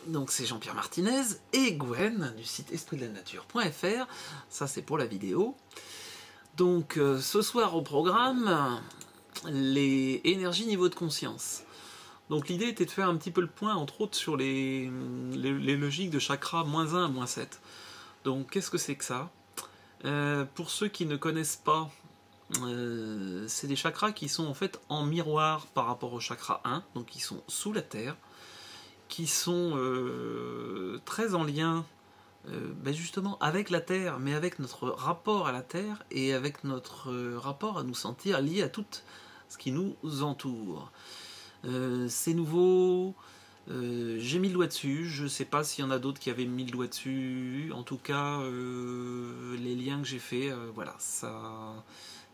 Donc c'est Jean-Pierre Martinez et Gwen du site espritdelanature.fr. Ça c'est pour la vidéo. Donc ce soir au programme, les énergies niveau de conscience. Donc l'idée était de faire un petit peu le point entre autres sur les logiques de chakra -1 à -7. Donc qu'est-ce que c'est que ça? Pour ceux qui ne connaissent pas, c'est des chakras qui sont en fait en miroir par rapport au chakra 1, donc qui sont sous la terre, qui sont très en lien justement avec la terre, mais avec notre rapport à la terre et avec notre rapport à nous sentir liés à tout ce qui nous entoure. C'est nouveau, j'ai mis le doigt dessus, je ne sais pas s'il y en a d'autres qui avaient mis le doigt dessus, en tout cas les liens que j'ai faits, voilà, ça...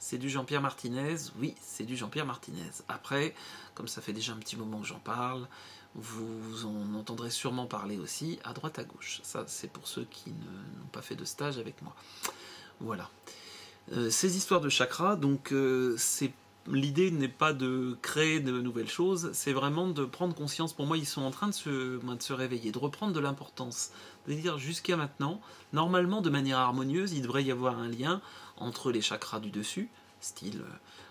C'est du Jean-Pierre Martinez, oui, c'est du Jean-Pierre Martinez. Après, comme ça fait déjà un petit moment que j'en parle, vous en entendrez sûrement parler aussi, à droite à gauche. Ça, c'est pour ceux qui n'ont pas fait de stage avec moi. Voilà. Ces histoires de chakras, donc, l'idée n'est pas de créer de nouvelles choses, c'est vraiment de prendre conscience. Pour moi, ils sont en train de se réveiller, de reprendre de l'importance. De dire, jusqu'à maintenant, normalement, de manière harmonieuse, il devrait y avoir un lien entre les chakras du dessus, style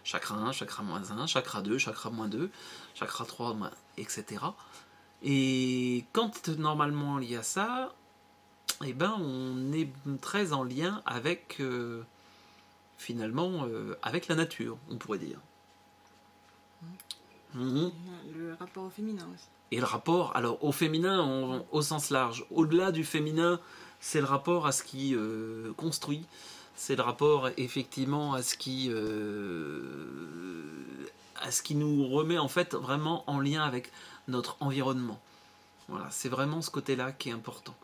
chakra 1, chakra -1, chakra 2, chakra -2, chakra 3, etc. Et quand normalement il y a ça, eh ben on est très en lien avec finalement avec la nature, on pourrait dire. Le rapport au féminin aussi. Et le rapport, alors au féminin au sens large, au-delà du féminin, c'est le rapport à ce qui construit, c'est le rapport effectivement à ce qui nous remet en fait vraiment en lien avec notre environnement. Voilà, c'est vraiment ce côté-là qui est important.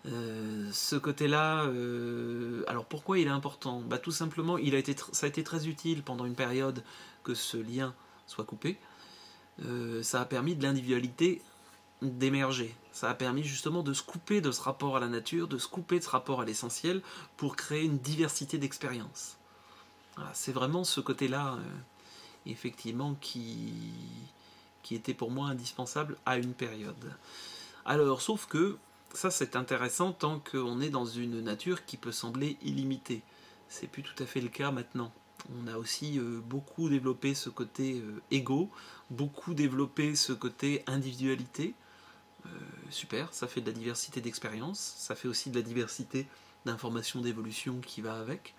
Ce côté-là, alors pourquoi il est important? Bah, tout simplement, ça a été très utile pendant une période que ce lien soit coupé. Ça a permis de l'individualité d'émerger. Ça a permis justement de se couper de ce rapport à la nature, de se couper de ce rapport à l'essentiel pour créer une diversité d'expériences. Voilà, c'est vraiment ce côté-là, effectivement, qui était pour moi indispensable à une période. Alors, sauf que, ça c'est intéressant tant qu'on est dans une nature qui peut sembler illimitée. C'est plus tout à fait le cas maintenant. On a aussi beaucoup développé ce côté égo, beaucoup développé ce côté individualité. Super, ça fait de la diversité d'expériences, ça fait aussi de la diversité d'informations d'évolution qui va avec.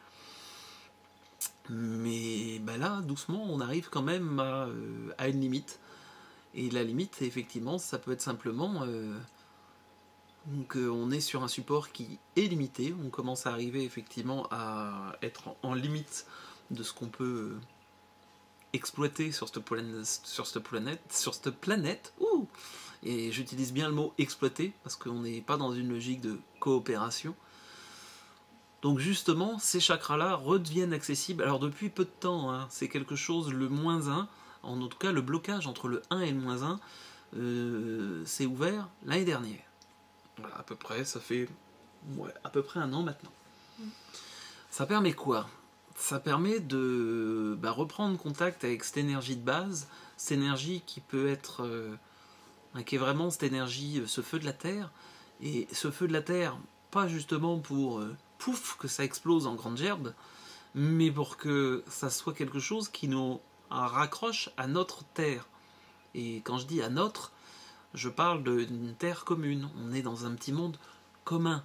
Mais bah là, doucement, on arrive quand même à une limite. Et la limite, effectivement, ça peut être simplement... donc on est sur un support qui est limité, on commence à arriver effectivement à être en limite de ce qu'on peut exploiter sur cette planète, et j'utilise bien le mot exploiter parce qu'on n'est pas dans une logique de coopération. Donc justement, ces chakras-là redeviennent accessibles, alors depuis peu de temps, hein, c'est quelque chose, le -1, en tout cas le blocage entre le 1 et le -1, s'est ouvert l'année dernière. Voilà, à peu près, ça fait à peu près 1 an maintenant. Ça permet quoi? Ça permet de reprendre contact avec cette énergie de base, cette énergie qui peut être, qui est vraiment cette énergie, ce feu de la terre, et ce feu de la terre, pas justement pour pouf, que ça explose en grande gerbe, mais pour que ça soit quelque chose qui nous raccroche à notre terre. Et quand je dis à notre, je parle d'une terre commune, on est dans un petit monde commun.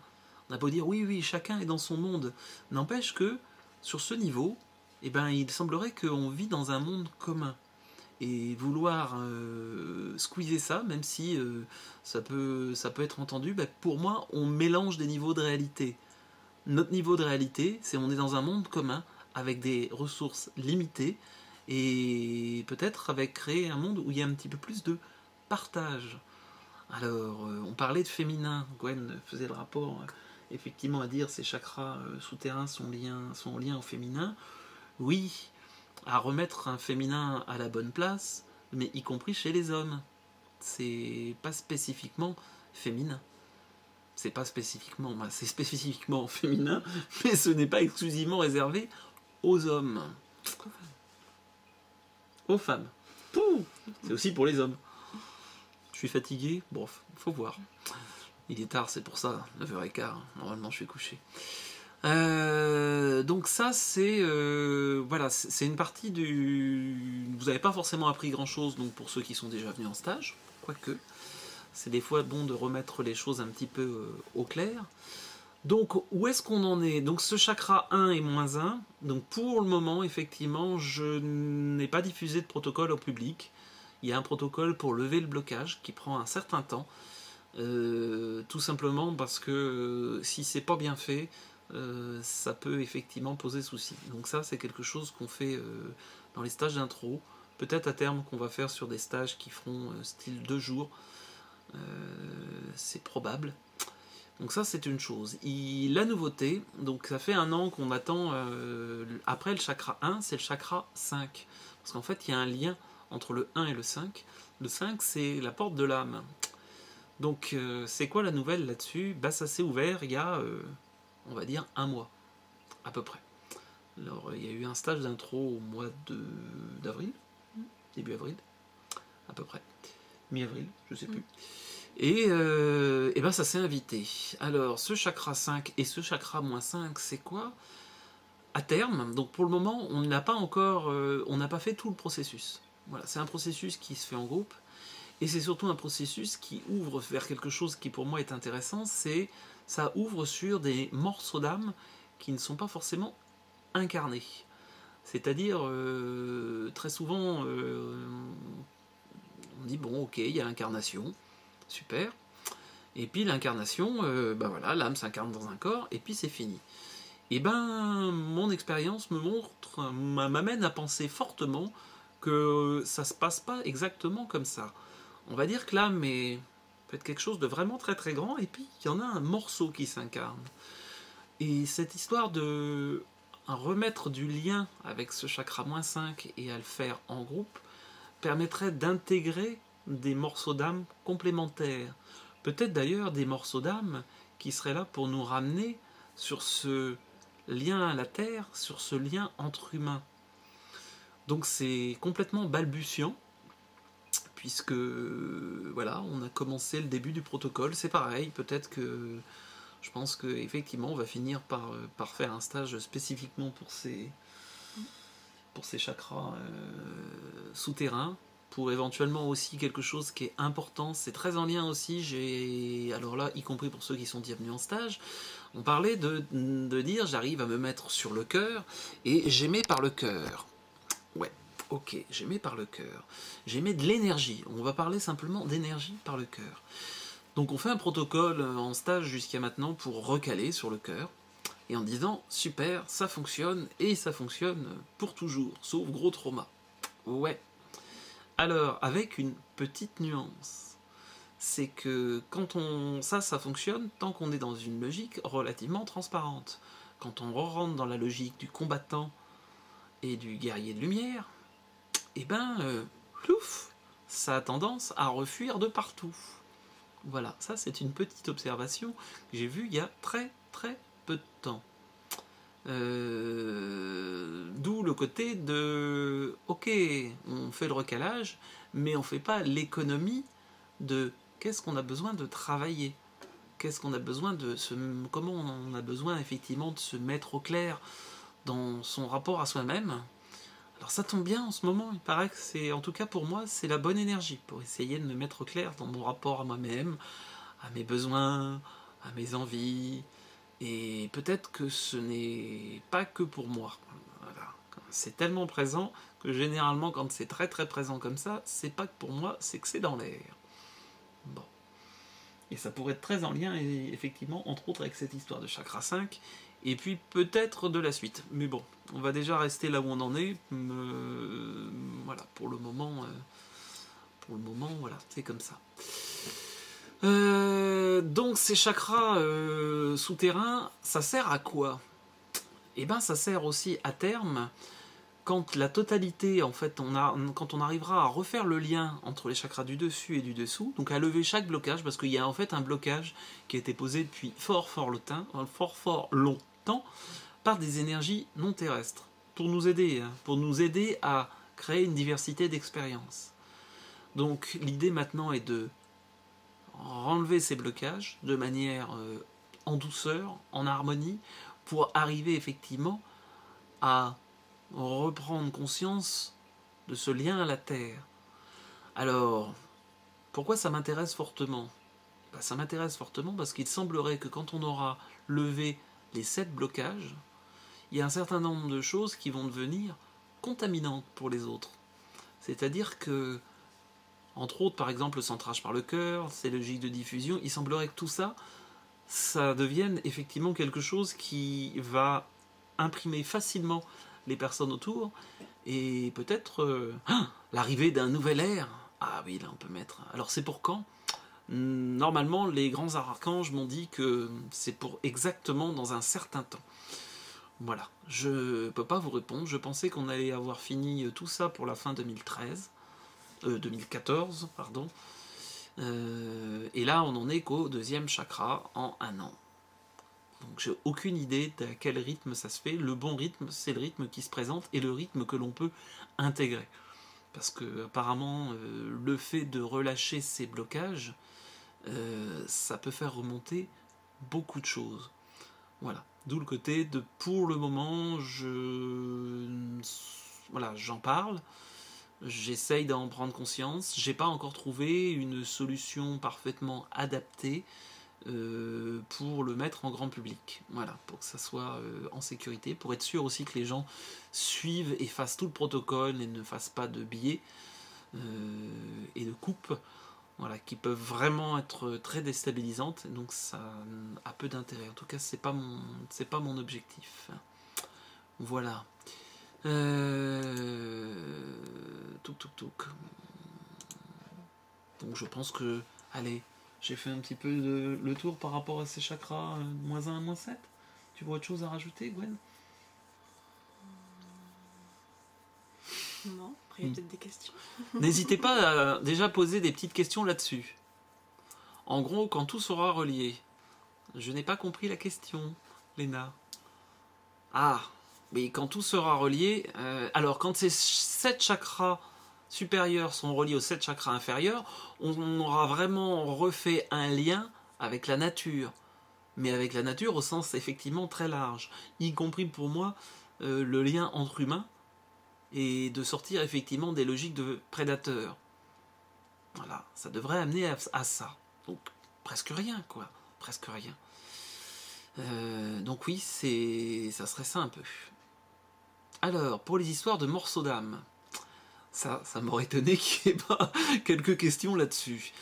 On a beau dire oui, chacun est dans son monde, n'empêche que sur ce niveau, eh ben, il semblerait qu'on vit dans un monde commun. Et vouloir squeezer ça, même si ça peut être entendu, pour moi, on mélange des niveaux de réalité. Notre niveau de réalité, c'est on est dans un monde commun, avec des ressources limitées, et peut-être avec créer un monde où il y a un petit peu plus de partage. Alors, on parlait de féminin, Gwen faisait le rapport, effectivement, à dire ces chakras souterrains sont en lien au féminin. Oui, à remettre un féminin à la bonne place, mais y compris chez les hommes. C'est pas spécifiquement féminin. C'est pas spécifiquement, c'est spécifiquement féminin, mais ce n'est pas exclusivement réservé aux hommes. Aux femmes. C'est aussi pour les hommes. Je suis fatigué, bon, faut voir. Il est tard, c'est pour ça, 9h15, normalement je suis couché. Donc ça c'est voilà, c'est une partie du... Vous n'avez pas forcément appris grand chose donc pour ceux qui sont déjà venus en stage, quoique c'est des fois bon de remettre les choses un petit peu au clair. Donc où est-ce qu'on en est? Donc ce chakra 1 et moins 1, donc pour le moment effectivement je n'ai pas diffusé de protocole au public. Il y a un protocole pour lever le blocage qui prend un certain temps, tout simplement parce que si c'est pas bien fait, ça peut effectivement poser souci. Donc ça c'est quelque chose qu'on fait dans les stages d'intro, peut-être à terme qu'on va faire sur des stages qui feront style 2 jours, c'est probable. Donc ça c'est une chose. La nouveauté, donc ça fait 1 an qu'on attend après le chakra 1, c'est le chakra 5. Parce qu'en fait il y a un lien entre le 1 et le 5. Le 5 c'est la porte de l'âme. Donc c'est quoi la nouvelle là-dessus? Bah ça s'est ouvert il y a on va dire 1 mois à peu près. Alors il y a eu un stage d'intro au mois d'avril, début avril, à peu près. Mi-avril, je sais plus. Et ben ça s'est invité. Alors ce chakra 5 et ce chakra moins 5, c'est quoi? À terme, donc pour le moment, on n'a pas encore, on n'a pas fait tout le processus. Voilà, c'est un processus qui se fait en groupe, et c'est surtout un processus qui ouvre vers quelque chose qui pour moi est intéressant, c'est ça ouvre sur des morceaux d'âme qui ne sont pas forcément incarnés. C'est-à-dire, très souvent, on dit bon, ok, il y a l'incarnation, super. Et puis l'incarnation, ben voilà, l'âme s'incarne dans un corps, et puis c'est fini. Et ben, mon expérience me montre, m'amène à penser fortement que ça se passe pas exactement comme ça. On va dire que l'âme peut être quelque chose de vraiment très très grand, et puis il y en a un morceau qui s'incarne. Et cette histoire de remettre du lien avec ce chakra moins 5 et à le faire en groupe permettrait d'intégrer des morceaux d'âme complémentaires. Peut-être d'ailleurs des morceaux d'âme qui seraient là pour nous ramener sur ce lien à la Terre, sur ce lien entre humains. Donc c'est complètement balbutiant, puisque voilà, on a commencé le début du protocole, c'est pareil, peut-être que je pense qu'effectivement on va finir par faire un stage spécifiquement pour ces chakras souterrains, pour éventuellement aussi quelque chose qui est important, c'est très en lien aussi, alors là, y compris pour ceux qui sont déjà venus en stage, on parlait de dire j'arrive à me mettre sur le cœur, et j'émets par le cœur. Ouais, ok, j'émets par le cœur. J'émets de l'énergie, on va parler simplement d'énergie par le cœur. Donc on fait un protocole en stage jusqu'à maintenant pour recaler sur le cœur, et en disant super, ça fonctionne, et ça fonctionne pour toujours, sauf gros trauma. Ouais. Alors, avec une petite nuance, c'est que quand ça fonctionne tant qu'on est dans une logique relativement transparente. Quand on rentre dans la logique du combattant et du guerrier de lumière, et ben, plouf, ça a tendance à refuir de partout. Voilà, ça c'est une petite observation que j'ai vue il y a très très peu de temps. D'où le côté de ok, on fait le recalage, mais on fait pas l'économie de qu'est-ce qu'on a besoin de travailler, qu'est-ce qu'on a besoin comment on a besoin effectivement de se mettre au clair dans son rapport à soi-même. Alors ça tombe bien en ce moment, il paraît que c'est, en tout cas pour moi, c'est la bonne énergie pour essayer de me mettre au clair dans mon rapport à moi-même, à mes besoins, à mes envies. Et peut-être que ce n'est pas que pour moi. Voilà. C'est tellement présent que généralement, quand c'est très très présent comme ça, c'est pas que pour moi, c'est que c'est dans l'air. Bon. Et ça pourrait être très en lien, effectivement, entre autres avec cette histoire de chakra 5, et puis peut-être de la suite. Mais bon, on va déjà rester là où on en est. Voilà, pour le moment, voilà, c'est comme ça. Donc ces chakras souterrains, ça sert à quoi? Eh bien ça sert aussi à terme, quand la totalité, en fait, quand on arrivera à refaire le lien entre les chakras du dessus et du dessous, donc à lever chaque blocage, parce qu'il y a en fait un blocage qui a été posé depuis fort longtemps par des énergies non terrestres, pour nous aider à créer une diversité d'expériences. Donc l'idée maintenant est de enlever ces blocages de manière en douceur, en harmonie, pour arriver effectivement à reprendre conscience de ce lien à la Terre. Alors, pourquoi ça m'intéresse fortement? Ça m'intéresse fortement parce qu'il semblerait que quand on aura levé les 7 blocages, il y a un certain nombre de choses qui vont devenir contaminantes pour les autres. C'est-à-dire que, entre autres, par exemple, le centrage par le cœur, ces logiques de diffusion, il semblerait que tout ça, ça devienne effectivement quelque chose qui va imprimer facilement les personnes autour, et peut-être l'arrivée d'un nouvel ère. Ah oui, là on peut mettre... Alors c'est pour quand? Normalement, les grands archanges m'ont dit que c'est pour exactement dans un certain temps. Voilà, je peux pas vous répondre. Je pensais qu'on allait avoir fini tout ça pour la fin 2014, pardon. Et là, on en est qu'au 2e chakra en 1 an. Donc j'ai aucune idée à quel rythme ça se fait. Le bon rythme, c'est le rythme qui se présente et le rythme que l'on peut intégrer. Parce que apparemment, le fait de relâcher ces blocages, ça peut faire remonter beaucoup de choses. Voilà. D'où le côté de pour le moment, voilà, j'en parle. J'essaye d'en prendre conscience. J'ai pas encore trouvé une solution parfaitement adaptée pour le mettre en grand public. Voilà, pour que ça soit en sécurité, pour être sûr aussi que les gens suivent et fassent tout le protocole et ne fassent pas de biais et de coupes, voilà, qui peuvent vraiment être très déstabilisantes. Donc ça a peu d'intérêt. En tout cas, c'est pas mon objectif. Voilà. Touk. Donc je pense que, allez, j'ai fait un petit peu le tour par rapport à ces chakras -1 à -7. Tu vois autre chose à rajouter, Gwen? Non, après il y a peut-être des questions. N'hésitez pas à déjà poser des petites questions là-dessus. En gros, quand tout sera relié. Je n'ai pas compris la question, Léna. Ah, mais quand tout sera relié... alors, quand ces 7 chakras supérieurs sont reliés aux 7 chakras inférieurs, on aura vraiment refait un lien avec la nature. Mais avec la nature au sens effectivement très large. Y compris pour moi, le lien entre humains, et de sortir effectivement des logiques de prédateurs. Voilà, ça devrait amener à ça. Donc, presque rien, quoi. Presque rien. Donc oui, ça serait ça un peu. Alors, pour les histoires de morceaux d'âme, ça m'aurait étonné qu'il n'y ait pas quelques questions là-dessus.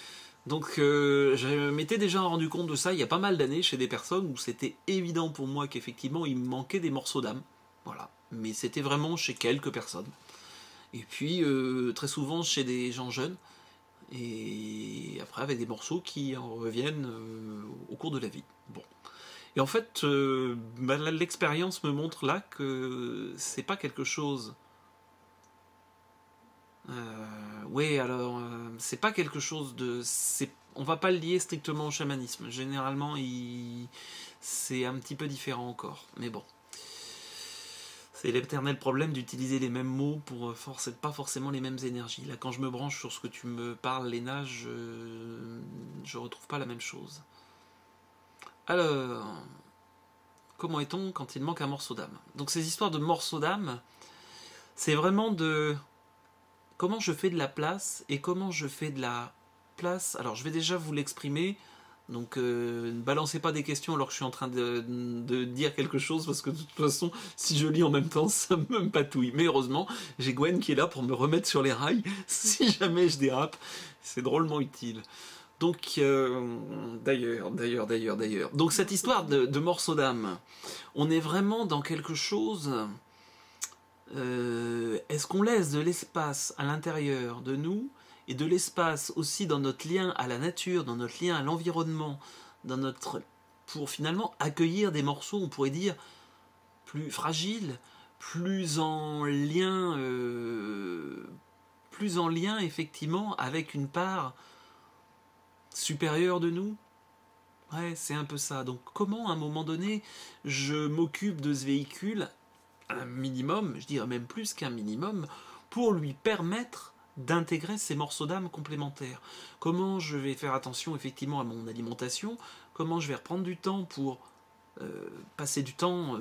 Donc, je m'étais déjà rendu compte de ça il y a pas mal d'années chez des personnes où c'était évident pour moi qu'effectivement il me manquait des morceaux d'âme. Voilà. Mais c'était vraiment chez quelques personnes. Et puis, très souvent chez des gens jeunes. Et après, avec des morceaux qui en reviennent au cours de la vie. Bon. Et en fait, l'expérience me montre là que c'est pas quelque chose... oui, alors, c'est pas quelque chose de... On va pas le lier strictement au chamanisme. Généralement, c'est un petit peu différent encore. Mais bon. C'est l'éternel problème d'utiliser les mêmes mots pour pas forcément les mêmes énergies. Là, quand je me branche sur ce que tu me parles, Léna, je retrouve pas la même chose. Alors, comment est-on quand il manque un morceau d'âme? Donc ces histoires de morceaux d'âme, c'est vraiment de comment je fais de la place et comment je fais de la place. Alors, je vais déjà vous l'exprimer. Donc ne balancez pas des questions alors que je suis en train de dire quelque chose, parce que de toute façon, si je lis en même temps, ça me patouille. Mais heureusement, j'ai Gwen qui est là pour me remettre sur les rails si jamais je dérape. C'est drôlement utile. Donc, d'ailleurs. Donc cette histoire de morceaux d'âme, on est vraiment dans quelque chose... est-ce qu'on laisse de l'espace à l'intérieur de nous, et de l'espace aussi dans notre lien à la nature, dans notre lien à l'environnement, pour finalement accueillir des morceaux, on pourrait dire, plus fragiles, plus en lien effectivement avec une part supérieure de nous. Ouais, c'est un peu ça. Donc comment à un moment donné je m'occupe de ce véhicule, un minimum, je dirais même plus qu'un minimum, pour lui permettre d'intégrer ces morceaux d'âme complémentaires. Comment je vais faire attention effectivement à mon alimentation, comment je vais reprendre du temps pour passer du temps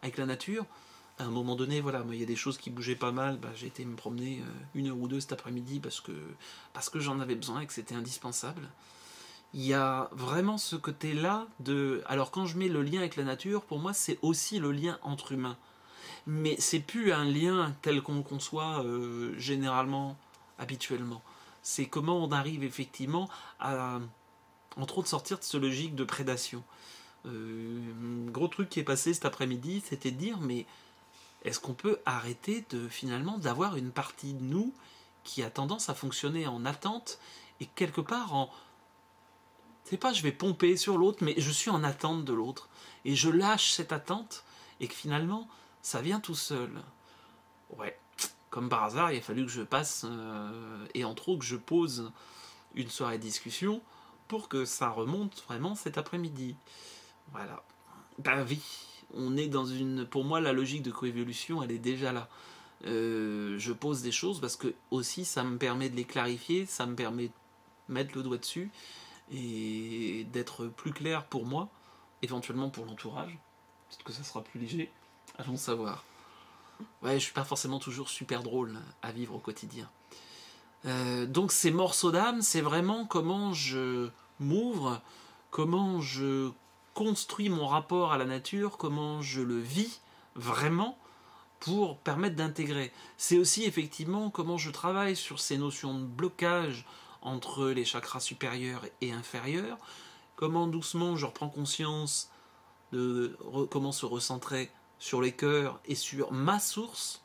avec la nature. À un moment donné, voilà, moi, il y a des choses qui bougeaient pas mal, j'ai été me promener 1 heure ou deux cet après-midi parce que j'en avais besoin et que c'était indispensable. Il y a vraiment ce côté-là de... Alors quand je mets le lien avec la nature, pour moi c'est aussi le lien entre humains. Mais c'est plus un lien tel qu'on le conçoit généralement, habituellement. C'est comment on arrive effectivement à, entre autres, sortir de ce logique de prédation. Gros truc qui est passé cet après-midi, c'était de dire, mais est-ce qu'on peut arrêter finalement d'avoir une partie de nous qui a tendance à fonctionner en attente et quelque part en... C'est pas je vais pomper sur l'autre, mais je suis en attente de l'autre. Et je lâche cette attente et que finalement, ça vient tout seul. Ouais, comme par hasard, il a fallu que je passe et entre autres que je pose une soirée de discussion pour que ça remonte vraiment cet après-midi. Voilà. Ben oui, on est dans une... Pour moi, la logique de coévolution, elle est déjà là. Je pose des choses parce que aussi ça me permet de les clarifier, ça me permet de mettre le doigt dessus et d'être plus clair pour moi, éventuellement pour l'entourage. Peut-être que ça sera plus léger. Allons savoir. Ouais, je suis pas forcément toujours super drôle à vivre au quotidien. Donc ces morceaux d'âme, c'est vraiment comment je m'ouvre, comment je construis mon rapport à la nature, comment je le vis vraiment pour permettre d'intégrer. C'est aussi effectivement comment je travaille sur ces notions de blocage entre les chakras supérieurs et inférieurs, comment doucement je reprends conscience de comment se recentrer sur les cœurs et sur ma source,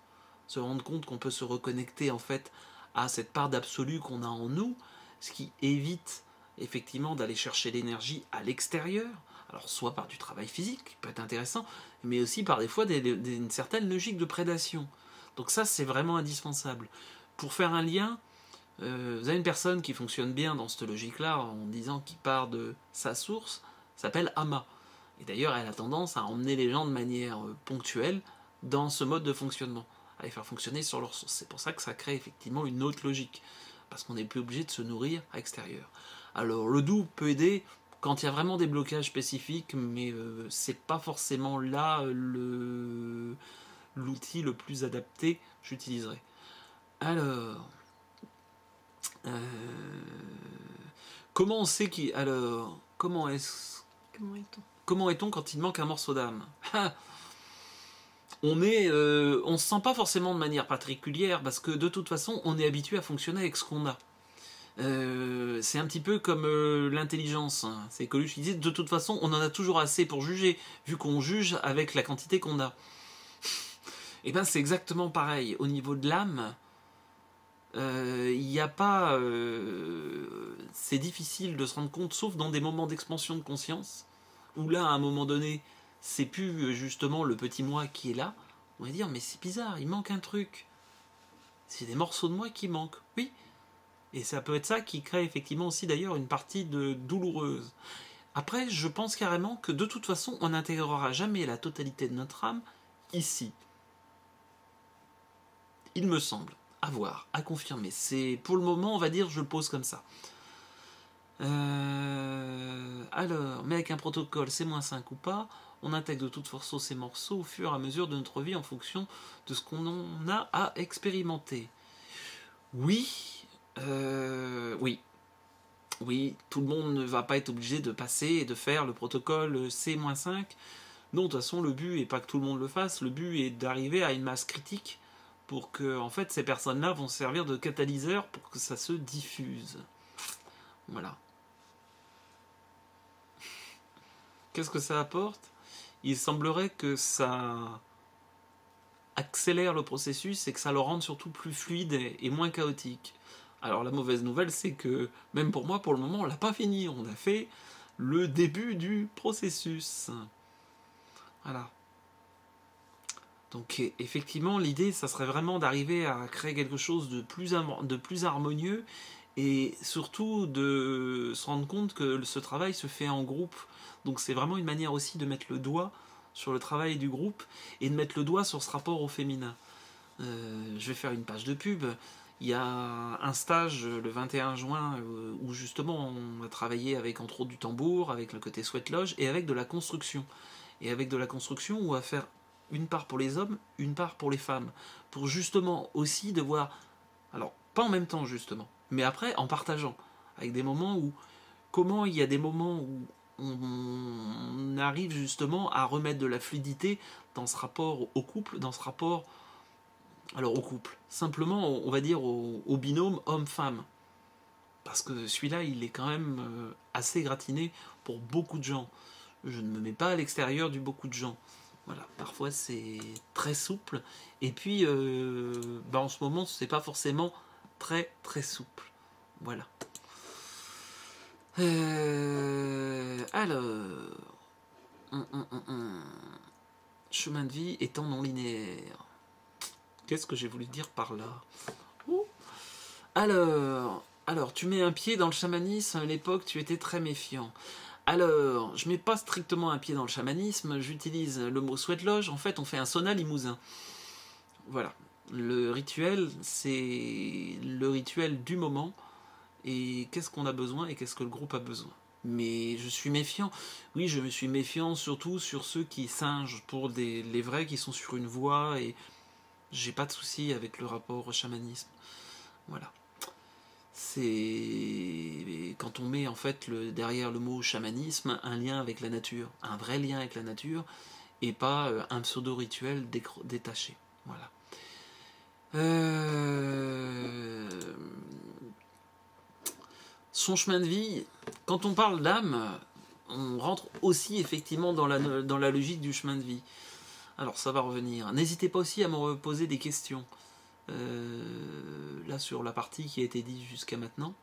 se rendre compte qu'on peut se reconnecter en fait à cette part d'absolu qu'on a en nous, ce qui évite effectivement d'aller chercher l'énergie à l'extérieur, alors soit par du travail physique, qui peut être intéressant, mais aussi par des fois une certaine logique de prédation. Donc ça c'est vraiment indispensable. Pour faire un lien, vous avez une personne qui fonctionne bien dans cette logique-là, en disant qu'il part de sa source, s'appelle Ama. Et d'ailleurs, elle a tendance à emmener les gens de manière ponctuelle dans ce mode de fonctionnement, à les faire fonctionner sur leur source. C'est pour ça que ça crée effectivement une autre logique, parce qu'on n'est plus obligé de se nourrir à l'extérieur. Alors, le doux peut aider quand il y a vraiment des blocages spécifiques, mais c'est pas forcément là l'outil le plus adapté j'utiliserai. Alors, comment on sait qui... Alors, comment est-ce... Comment est-on quand il manque un morceau d'âme? On se sent pas forcément de manière particulière parce que de toute façon on est habitué à fonctionner avec ce qu'on a. C'est un petit peu comme l'intelligence. C'est Coluche qui disait de toute façon on en a toujours assez pour juger vu qu'on juge avec la quantité qu'on a. Et ben c'est exactement pareil au niveau de l'âme. Il n'y a pas... c'est difficile de se rendre compte sauf dans des moments d'expansion de conscience où là, à un moment donné, c'est plus justement le petit moi qui est là. On va dire, mais c'est bizarre, il manque un truc. C'est des morceaux de moi qui manquent. Oui. Et ça peut être ça qui crée effectivement aussi d'ailleurs une partie douloureuse. Après, je pense carrément que de toute façon, on n'intégrera jamais la totalité de notre âme ici. Il me semble. À voir, à confirmer. C'est pour le moment, on va dire, je le pose comme ça. Alors, mais avec un protocole C-5 ou pas, on intègre de toute force ces morceaux au fur et à mesure de notre vie en fonction de ce qu'on en a à expérimenter. Oui, oui, tout le monde ne va pas être obligé de passer et de faire le protocole C-5. Non, de toute façon, le but n'est pas que tout le monde le fasse, le but est d'arriver à une masse critique pour que, en fait, ces personnes-là vont servir de catalyseur pour que ça se diffuse. Voilà. Qu'est-ce que ça apporte? Il semblerait que ça accélère le processus et que ça le rende surtout plus fluide et moins chaotique. Alors la mauvaise nouvelle, c'est que même pour moi, pour le moment, on l'a pas fini. On a fait le début du processus. Voilà. Donc effectivement, l'idée, ça serait vraiment d'arriver à créer quelque chose de plus harmonieux et surtout de se rendre compte que ce travail se fait en groupe. Donc c'est vraiment une manière aussi de mettre le doigt sur le travail du groupe et de mettre le doigt sur ce rapport au féminin. Je vais faire une page de pub. Il y a un stage le 21 juin où justement on a travaillé avec entre autres du tambour, avec le côté sweat lodge et avec de la construction. Et avec de la construction, on va faire une part pour les hommes, une part pour les femmes. Pour justement aussi devoir... Alors, pas en même temps justement, mais après en partageant. Avec des moments où... Comment il y a des moments où on arrive justement à remettre de la fluidité dans ce rapport au couple, dans ce rapport... Alors au couple, simplement on va dire au binôme homme-femme. Parce que celui-là, il est quand même assez gratiné pour beaucoup de gens. Je ne me mets pas à l'extérieur du beaucoup de gens. Voilà, parfois c'est très souple. Et puis, en ce moment, c'est pas forcément très très souple. Voilà. Alors, chemin de vie étant non linéaire. Qu'est-ce que j'ai voulu dire par là? Alors, tu mets un pied dans le chamanisme, à l'époque tu étais très méfiant. Alors, je mets pas strictement un pied dans le chamanisme, j'utilise le mot sweat lodge, en fait on fait un sauna limousin. Voilà, le rituel, c'est le rituel du moment, et qu'est-ce qu'on a besoin et qu'est-ce que le groupe a besoin. Mais je suis méfiant, oui je me suis méfiant surtout sur ceux qui singent, pour les vrais qui sont sur une voie, et j'ai pas de souci avec le rapport au chamanisme. Voilà. C'est quand on met en fait derrière le mot chamanisme un lien avec la nature, un vrai lien avec la nature, et pas un pseudo-rituel détaché. Voilà. Son chemin de vie, quand on parle d'âme, on rentre aussi effectivement dans la logique du chemin de vie. Alors ça va revenir. N'hésitez pas aussi à me poser des questions. Là sur la partie qui a été dite jusqu'à maintenant.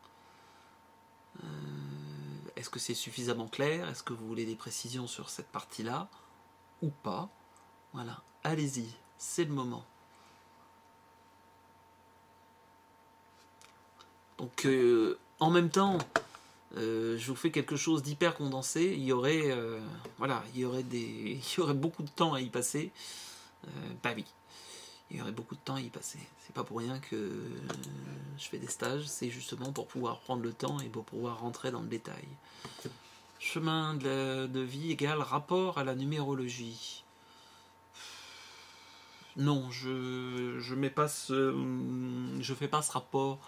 Est-ce que c'est suffisamment clair? Est-ce que vous voulez des précisions sur cette partie-là ou pas? Voilà, allez-y, c'est le moment. Donc en même temps, je vous fais quelque chose d'hyper condensé. Il y aurait, il y aurait beaucoup de temps à y passer. Bah oui. Il y aurait beaucoup de temps à y passer. C'est pas pour rien que je fais des stages, c'est justement pour pouvoir prendre le temps et pour pouvoir rentrer dans le détail. Chemin de vie égale rapport à la numérologie. Non, je mets pas je fais pas ce rapport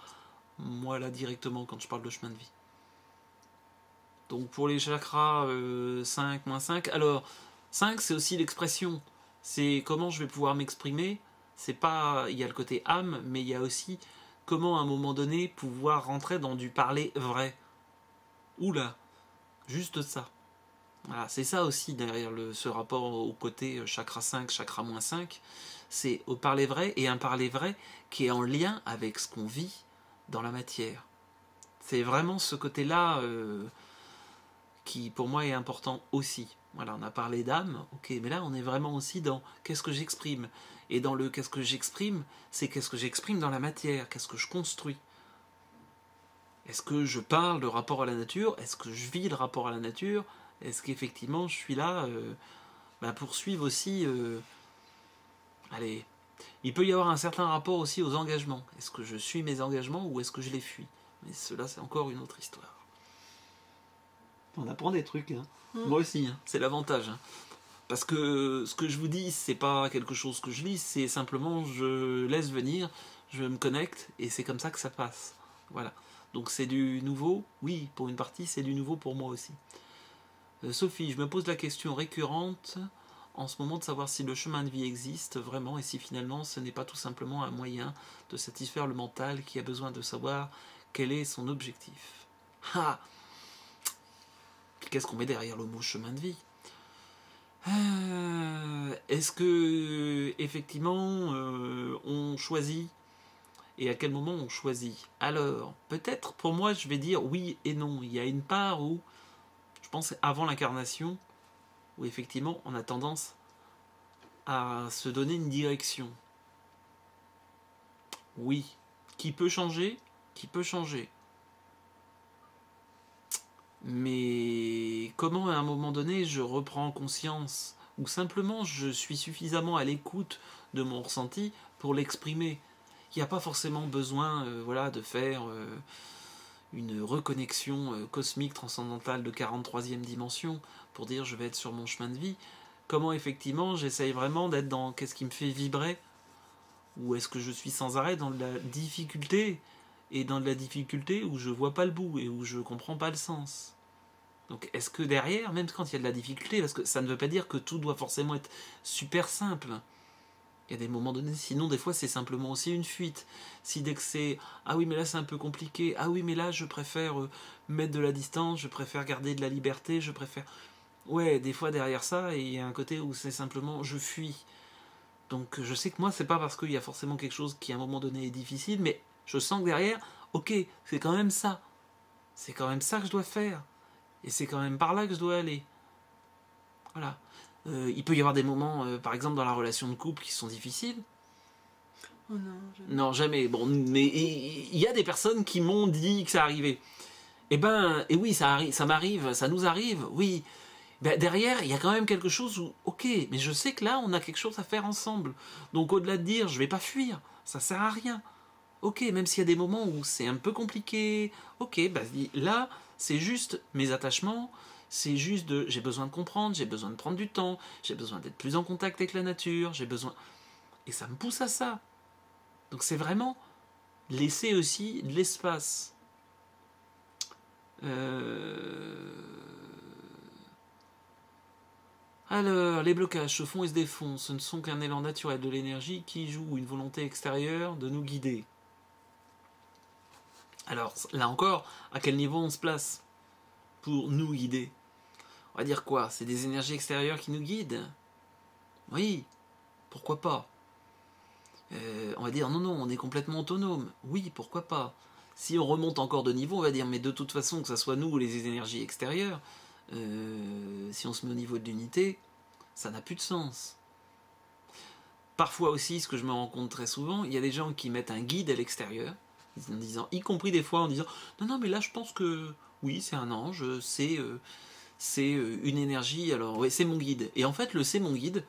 moi là directement quand je parle de chemin de vie. Donc pour les chakras 5, moins 5, alors 5 c'est aussi l'expression. C'est comment je vais pouvoir m'exprimer. C'est pas, il y a le côté âme, mais il y a aussi comment à un moment donné pouvoir rentrer dans du parler vrai. Oula, juste ça. Voilà, c'est ça aussi derrière ce rapport au côté chakra 5, chakra moins 5. C'est au parler vrai, et un parler vrai qui est en lien avec ce qu'on vit dans la matière. C'est vraiment ce côté-là qui pour moi est important aussi. Voilà, on a parlé d'âme, ok, mais là on est vraiment aussi dans qu'est-ce que j'exprime. Et dans le qu'est-ce que j'exprime, c'est qu'est-ce que j'exprime dans la matière, qu'est-ce que je construis. Est-ce que je parle de rapport à la nature? Est-ce que je vis le rapport à la nature? Est-ce qu'effectivement je suis là pour suivre aussi... allez, il peut y avoir un certain rapport aussi aux engagements. Est-ce que je suis mes engagements ou est-ce que je les fuis? Mais cela c'est encore une autre histoire. On apprend des trucs, hein. Moi aussi, hein. C'est l'avantage. Hein. Parce que ce que je vous dis, c'est pas quelque chose que je lis, c'est simplement je laisse venir, je me connecte et c'est comme ça que ça passe. Voilà. Donc c'est du nouveau, oui, pour une partie, c'est du nouveau pour moi aussi. Sophie, je me pose la question récurrente en ce moment de savoir si le chemin de vie existe vraiment et si finalement ce n'est pas tout simplement un moyen de satisfaire le mental qui a besoin de savoir quel est son objectif. Ah! Qu'est-ce qu'on met derrière le mot chemin de vie? Est-ce que effectivement on choisit et à quel moment on choisit? Alors peut-être pour moi je vais dire oui et non. Il y a une part où je pense avant l'incarnation où effectivement on a tendance à se donner une direction. Oui, qui peut changer, mais comment à un moment donné je reprends conscience ou simplement je suis suffisamment à l'écoute de mon ressenti pour l'exprimer. Il n'y a pas forcément besoin voilà, de faire une reconnexion cosmique transcendantale de 43e dimension pour dire je vais être sur mon chemin de vie. Comment effectivement j'essaye vraiment d'être dans qu'est-ce qui me fait vibrer, ou est-ce que je suis sans arrêt dans de la difficulté, et dans de la difficulté où je vois pas le bout et où je comprends pas le sens. Donc est-ce que derrière, même quand il y a de la difficulté, parce que ça ne veut pas dire que tout doit forcément être super simple, il y a des moments donnés, sinon des fois c'est simplement aussi une fuite. Si dès que c'est ah oui mais là c'est un peu compliqué, ah oui mais là je préfère mettre de la distance, je préfère garder de la liberté, je préfère... Ouais, des fois derrière ça, il y a un côté où c'est simplement je fuis. Donc je sais que moi c'est pas parce qu'il y a forcément quelque chose qui à un moment donné est difficile, mais je sens que derrière, ok, c'est quand même ça. C'est quand même ça que je dois faire. Et c'est quand même par là que je dois aller. Voilà. Il peut y avoir des moments, par exemple dans la relation de couple, qui sont difficiles. Oh non, jamais. Non, jamais. Bon, mais il y a des personnes qui m'ont dit que ça arrivait. Et oui, ça m'arrive, ça nous arrive, oui. Ben, derrière, il y a quand même quelque chose où, ok, mais je sais que là, on a quelque chose à faire ensemble. Donc au-delà de dire, je vais pas fuir, ça sert à rien. Ok, même s'il y a des moments où c'est un peu compliqué, ok, bah, là, c'est juste mes attachements, c'est juste de, j'ai besoin de comprendre, j'ai besoin de prendre du temps, j'ai besoin d'être plus en contact avec la nature, j'ai besoin... Et ça me pousse à ça. Donc c'est vraiment laisser aussi de l'espace. Alors, les blocages se font et se défont, ce ne sont qu'un élan naturel de l'énergie qui joue une volonté extérieure de nous guider. Alors, là encore, à quel niveau on se place pour nous guider? On va dire quoi? C'est des énergies extérieures qui nous guident? Oui, pourquoi pas? On va dire non, non, on est complètement autonome. Oui, pourquoi pas? Si on remonte encore de niveau, on va dire mais de toute façon, que ce soit nous ou les énergies extérieures, si on se met au niveau de l'unité, ça n'a plus de sens. Parfois aussi, ce que je me rends compte très souvent, il y a des gens qui mettent un guide à l'extérieur, en disant, y compris des fois en disant non, non, mais là je pense que oui, c'est un ange, c'est une énergie, alors ouais, c'est mon guide. Et en fait, le c'est mon guide,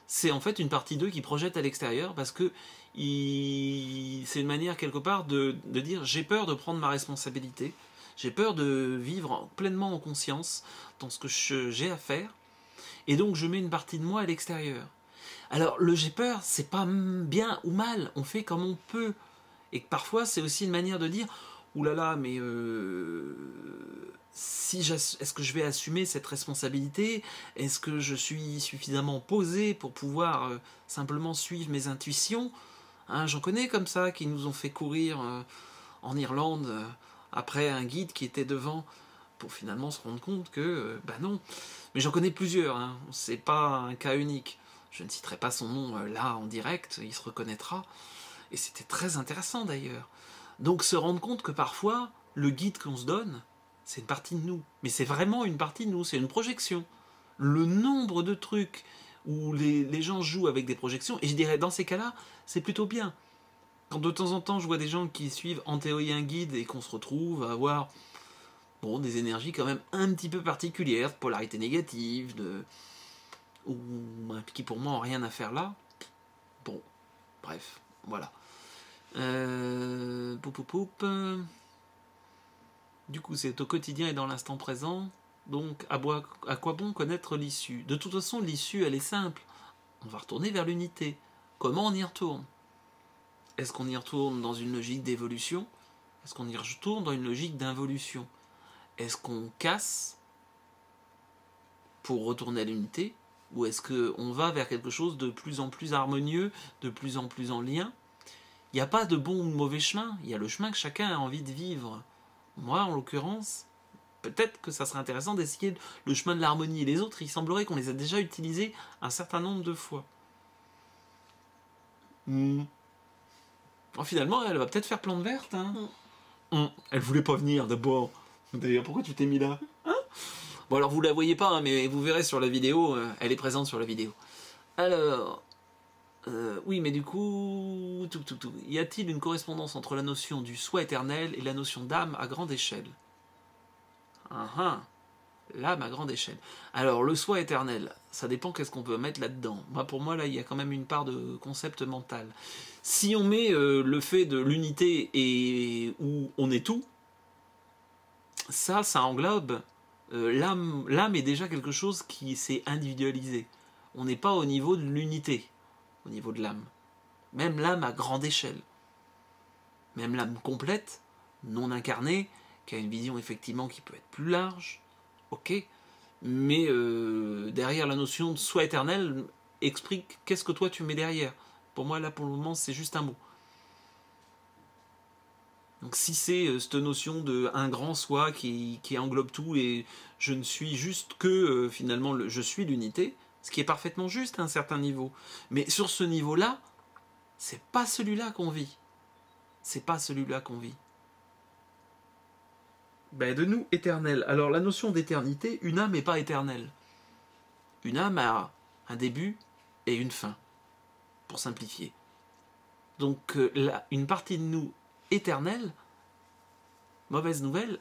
c'est en fait une partie d'eux qui projette à l'extérieur parce que c'est une manière quelque part de dire j'ai peur de prendre ma responsabilité, j'ai peur de vivre pleinement en conscience dans ce que j'ai à faire, et donc je mets une partie de moi à l'extérieur. Alors le j'ai peur, c'est pas bien ou mal, on fait comme on peut, et que parfois c'est aussi une manière de dire oulala, mais est-ce que je vais assumer cette responsabilité? Est-ce que je suis suffisamment posé pour pouvoir simplement suivre mes intuitions? Hein, j'en connais comme ça qui nous ont fait courir en Irlande après un guide qui était devant pour finalement se rendre compte que bah non. Mais j'en connais plusieurs, hein. C'est pas un cas unique. Je ne citerai pas son nom là en direct, il se reconnaîtra. Et c'était très intéressant d'ailleurs. Donc se rendre compte que parfois, le guide qu'on se donne, c'est une partie de nous. Mais c'est vraiment une partie de nous, c'est une projection. Le nombre de trucs où les gens jouent avec des projections, et je dirais dans ces cas-là, c'est plutôt bien. Quand de temps en temps je vois des gens qui suivent en théorie un guide et qu'on se retrouve à avoir bon, des énergies quand même un petit peu particulières, de polarité négative, ou qui pour moi n'ont rien à faire là, bon, bref, voilà. Du coup, c'est au quotidien et dans l'instant présent. Donc, à quoi bon connaître l'issue? De toute façon, l'issue, elle est simple. On va retourner vers l'unité. Comment on y retourne? Est-ce qu'on y retourne dans une logique d'évolution? Est-ce qu'on y retourne dans une logique d'involution? Est-ce qu'on casse pour retourner à l'unité? Ou est-ce qu'on va vers quelque chose de plus en plus harmonieux, de plus en plus en lien? Il n'y a pas de bon ou de mauvais chemin, il y a le chemin que chacun a envie de vivre. Moi, en l'occurrence, peut-être que ça serait intéressant d'essayer le chemin de l'harmonie. Et les autres, il semblerait qu'on les a déjà utilisés un certain nombre de fois. Alors, finalement, elle va peut-être faire plante verte. Hein. Elle voulait pas venir d'abord. D'ailleurs, pourquoi tu t'es mis là? Bon, alors vous la voyez pas, hein, mais vous verrez sur la vidéo, elle est présente sur la vidéo. Alors... oui, mais du coup, y a-t-il une correspondance entre la notion du soi éternel et la notion d'âme à grande échelle? l'âme à grande échelle. Alors, le soi éternel, ça dépend qu'est-ce qu'on peut mettre là-dedans. Moi, pour moi, là, il y a quand même une part de concept mental. Si on met le fait de l'unité et où on est tout, ça englobe l'âme. L'âme est déjà quelque chose qui s'est individualisé. On n'est pas au niveau de l'unité, au niveau de l'âme. Même l'âme à grande échelle. Même l'âme complète, non incarnée, qui a une vision effectivement qui peut être plus large, ok, mais derrière la notion de soi éternel, explique qu'est-ce que toi tu mets derrière. Pour moi, là, pour le moment, c'est juste un mot. Donc si c'est cette notion de un grand soi qui englobe tout et je ne suis juste que, finalement, je suis l'unité, ce qui est parfaitement juste à un certain niveau. Mais sur ce niveau-là, c'est pas celui-là qu'on vit. C'est pas celui-là qu'on vit. Ben de nous, éternel. Alors la notion d'éternité, une âme n'est pas éternelle. Une âme a un début et une fin, pour simplifier. Donc une partie de nous éternelle, mauvaise nouvelle,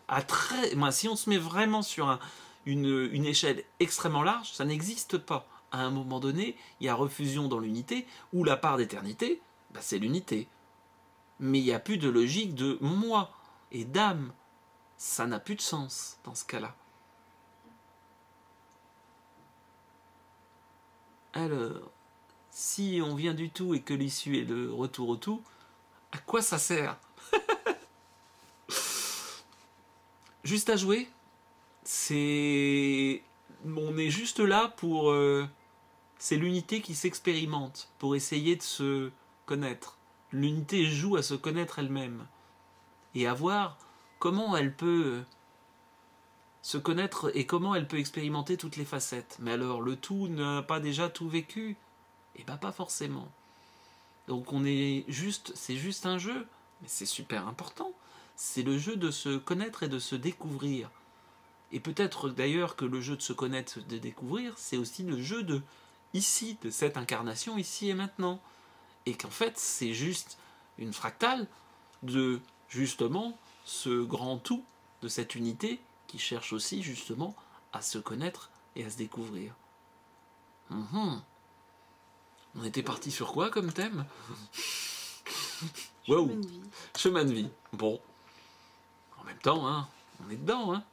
si on se met vraiment sur une échelle extrêmement large, ça n'existe pas. À un moment donné, il y a refusion dans l'unité, où la part d'éternité, ben c'est l'unité. Mais il n'y a plus de logique de moi et d'âme. Ça n'a plus de sens dans ce cas-là. Alors, si on vient du tout et que l'issue est le retour au tout, à quoi ça sert? Juste à jouer, on est juste là pour... c'est l'unité qui s'expérimente, pour essayer de se connaître. L'unité joue à se connaître elle-même. Et à voir comment elle peut se connaître et comment elle peut expérimenter toutes les facettes. Mais alors, le tout n'a pas déjà tout vécu? Eh bien, pas forcément. Donc c'est juste un jeu, mais c'est super important. C'est le jeu de se connaître et de se découvrir. Et peut-être d'ailleurs que le jeu de se connaître, de découvrir, c'est aussi le jeu de cette incarnation, ici et maintenant. Et qu'en fait, c'est juste une fractale de, justement, ce grand tout, de cette unité qui cherche aussi, justement, à se connaître et à se découvrir. On était parti sur quoi comme thème? Wow. Chemin de vie. Chemin de vie. Bon. En même temps, hein, on est dedans. Hein.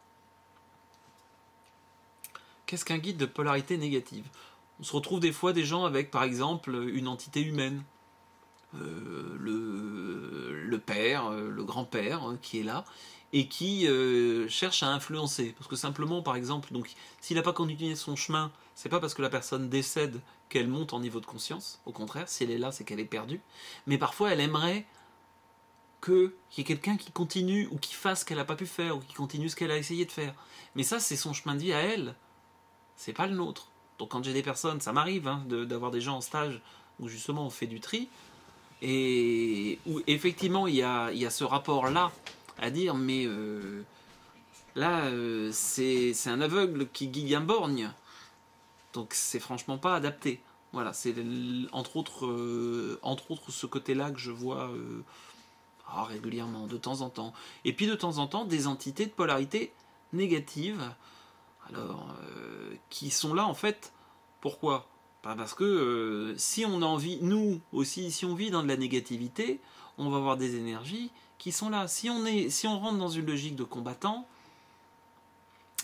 Qu'est-ce qu'un guide de polarité négative? On se retrouve des fois des gens avec, par exemple, une entité humaine. Le père, le grand-père qui est là et qui cherche à influencer. Parce que simplement, par exemple, donc, s'il n'a pas continué son chemin, c'est pas parce que la personne décède qu'elle monte en niveau de conscience. Au contraire, si elle est là, c'est qu'elle est perdue. Mais parfois, elle aimerait qu'il y ait quelqu'un qui continue ou qui fasse ce qu'elle n'a pas pu faire ou qui continue ce qu'elle a essayé de faire. Mais ça, c'est son chemin de vie à elle. C'est pas le nôtre. Donc quand j'ai des personnes, ça m'arrive d'avoir des gens en stage où justement on fait du tri et où effectivement il y a ce rapport-là à dire mais là c'est un aveugle qui guide un borgne. Donc c'est franchement pas adapté. Voilà, c'est entre autres ce côté-là que je vois régulièrement, de temps en temps. Et puis de temps en temps, des entités de polarité négative, alors qui sont là en fait. Pourquoi? Parce que si on a envie, nous aussi, si on vit dans de la négativité, on va avoir des énergies qui sont là. Si on rentre dans une logique de combattant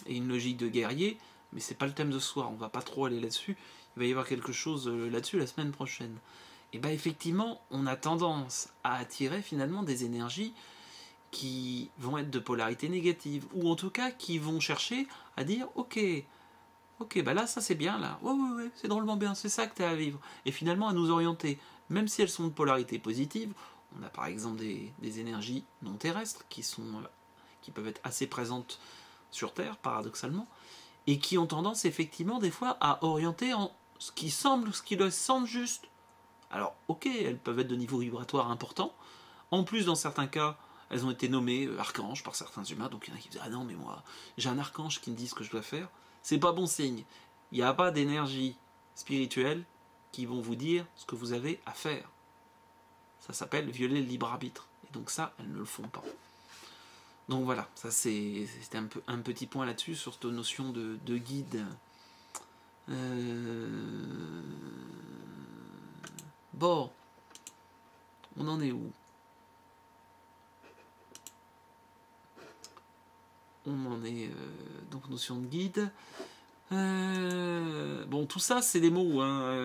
et une logique de guerrier, mais c'est pas le thème de ce soir, on va pas trop aller là-dessus. Il va y avoir quelque chose là-dessus la semaine prochaine. Et bien effectivement, on a tendance à attirer finalement des énergies qui vont être de polarité négative, ou en tout cas qui vont chercher à dire ok, bah là ça c'est bien là, ouais, c'est drôlement bien, c'est ça que tu as à vivre, et finalement à nous orienter, même si elles sont de polarité positive. On a par exemple des énergies non terrestres qui peuvent être assez présentes sur Terre, paradoxalement, et qui ont tendance effectivement des fois à orienter en ce qui leur semble juste. Alors ok, elles peuvent être de niveau vibratoire important, en plus dans certains cas elles ont été nommées archanges par certains humains, donc il y en a qui disent ah non mais moi j'ai un archange qui me dit ce que je dois faire. C'est pas bon signe. Il n'y a pas d'énergie spirituelle qui vont vous dire ce que vous avez à faire. Ça s'appelle violer le libre arbitre. Et donc ça, elles ne le font pas. Donc voilà, ça c'était un petit point là-dessus, sur cette notion de guide. Bon, on en est où? On en est donc notion de guide. Bon, tout ça, c'est des mots. Hein.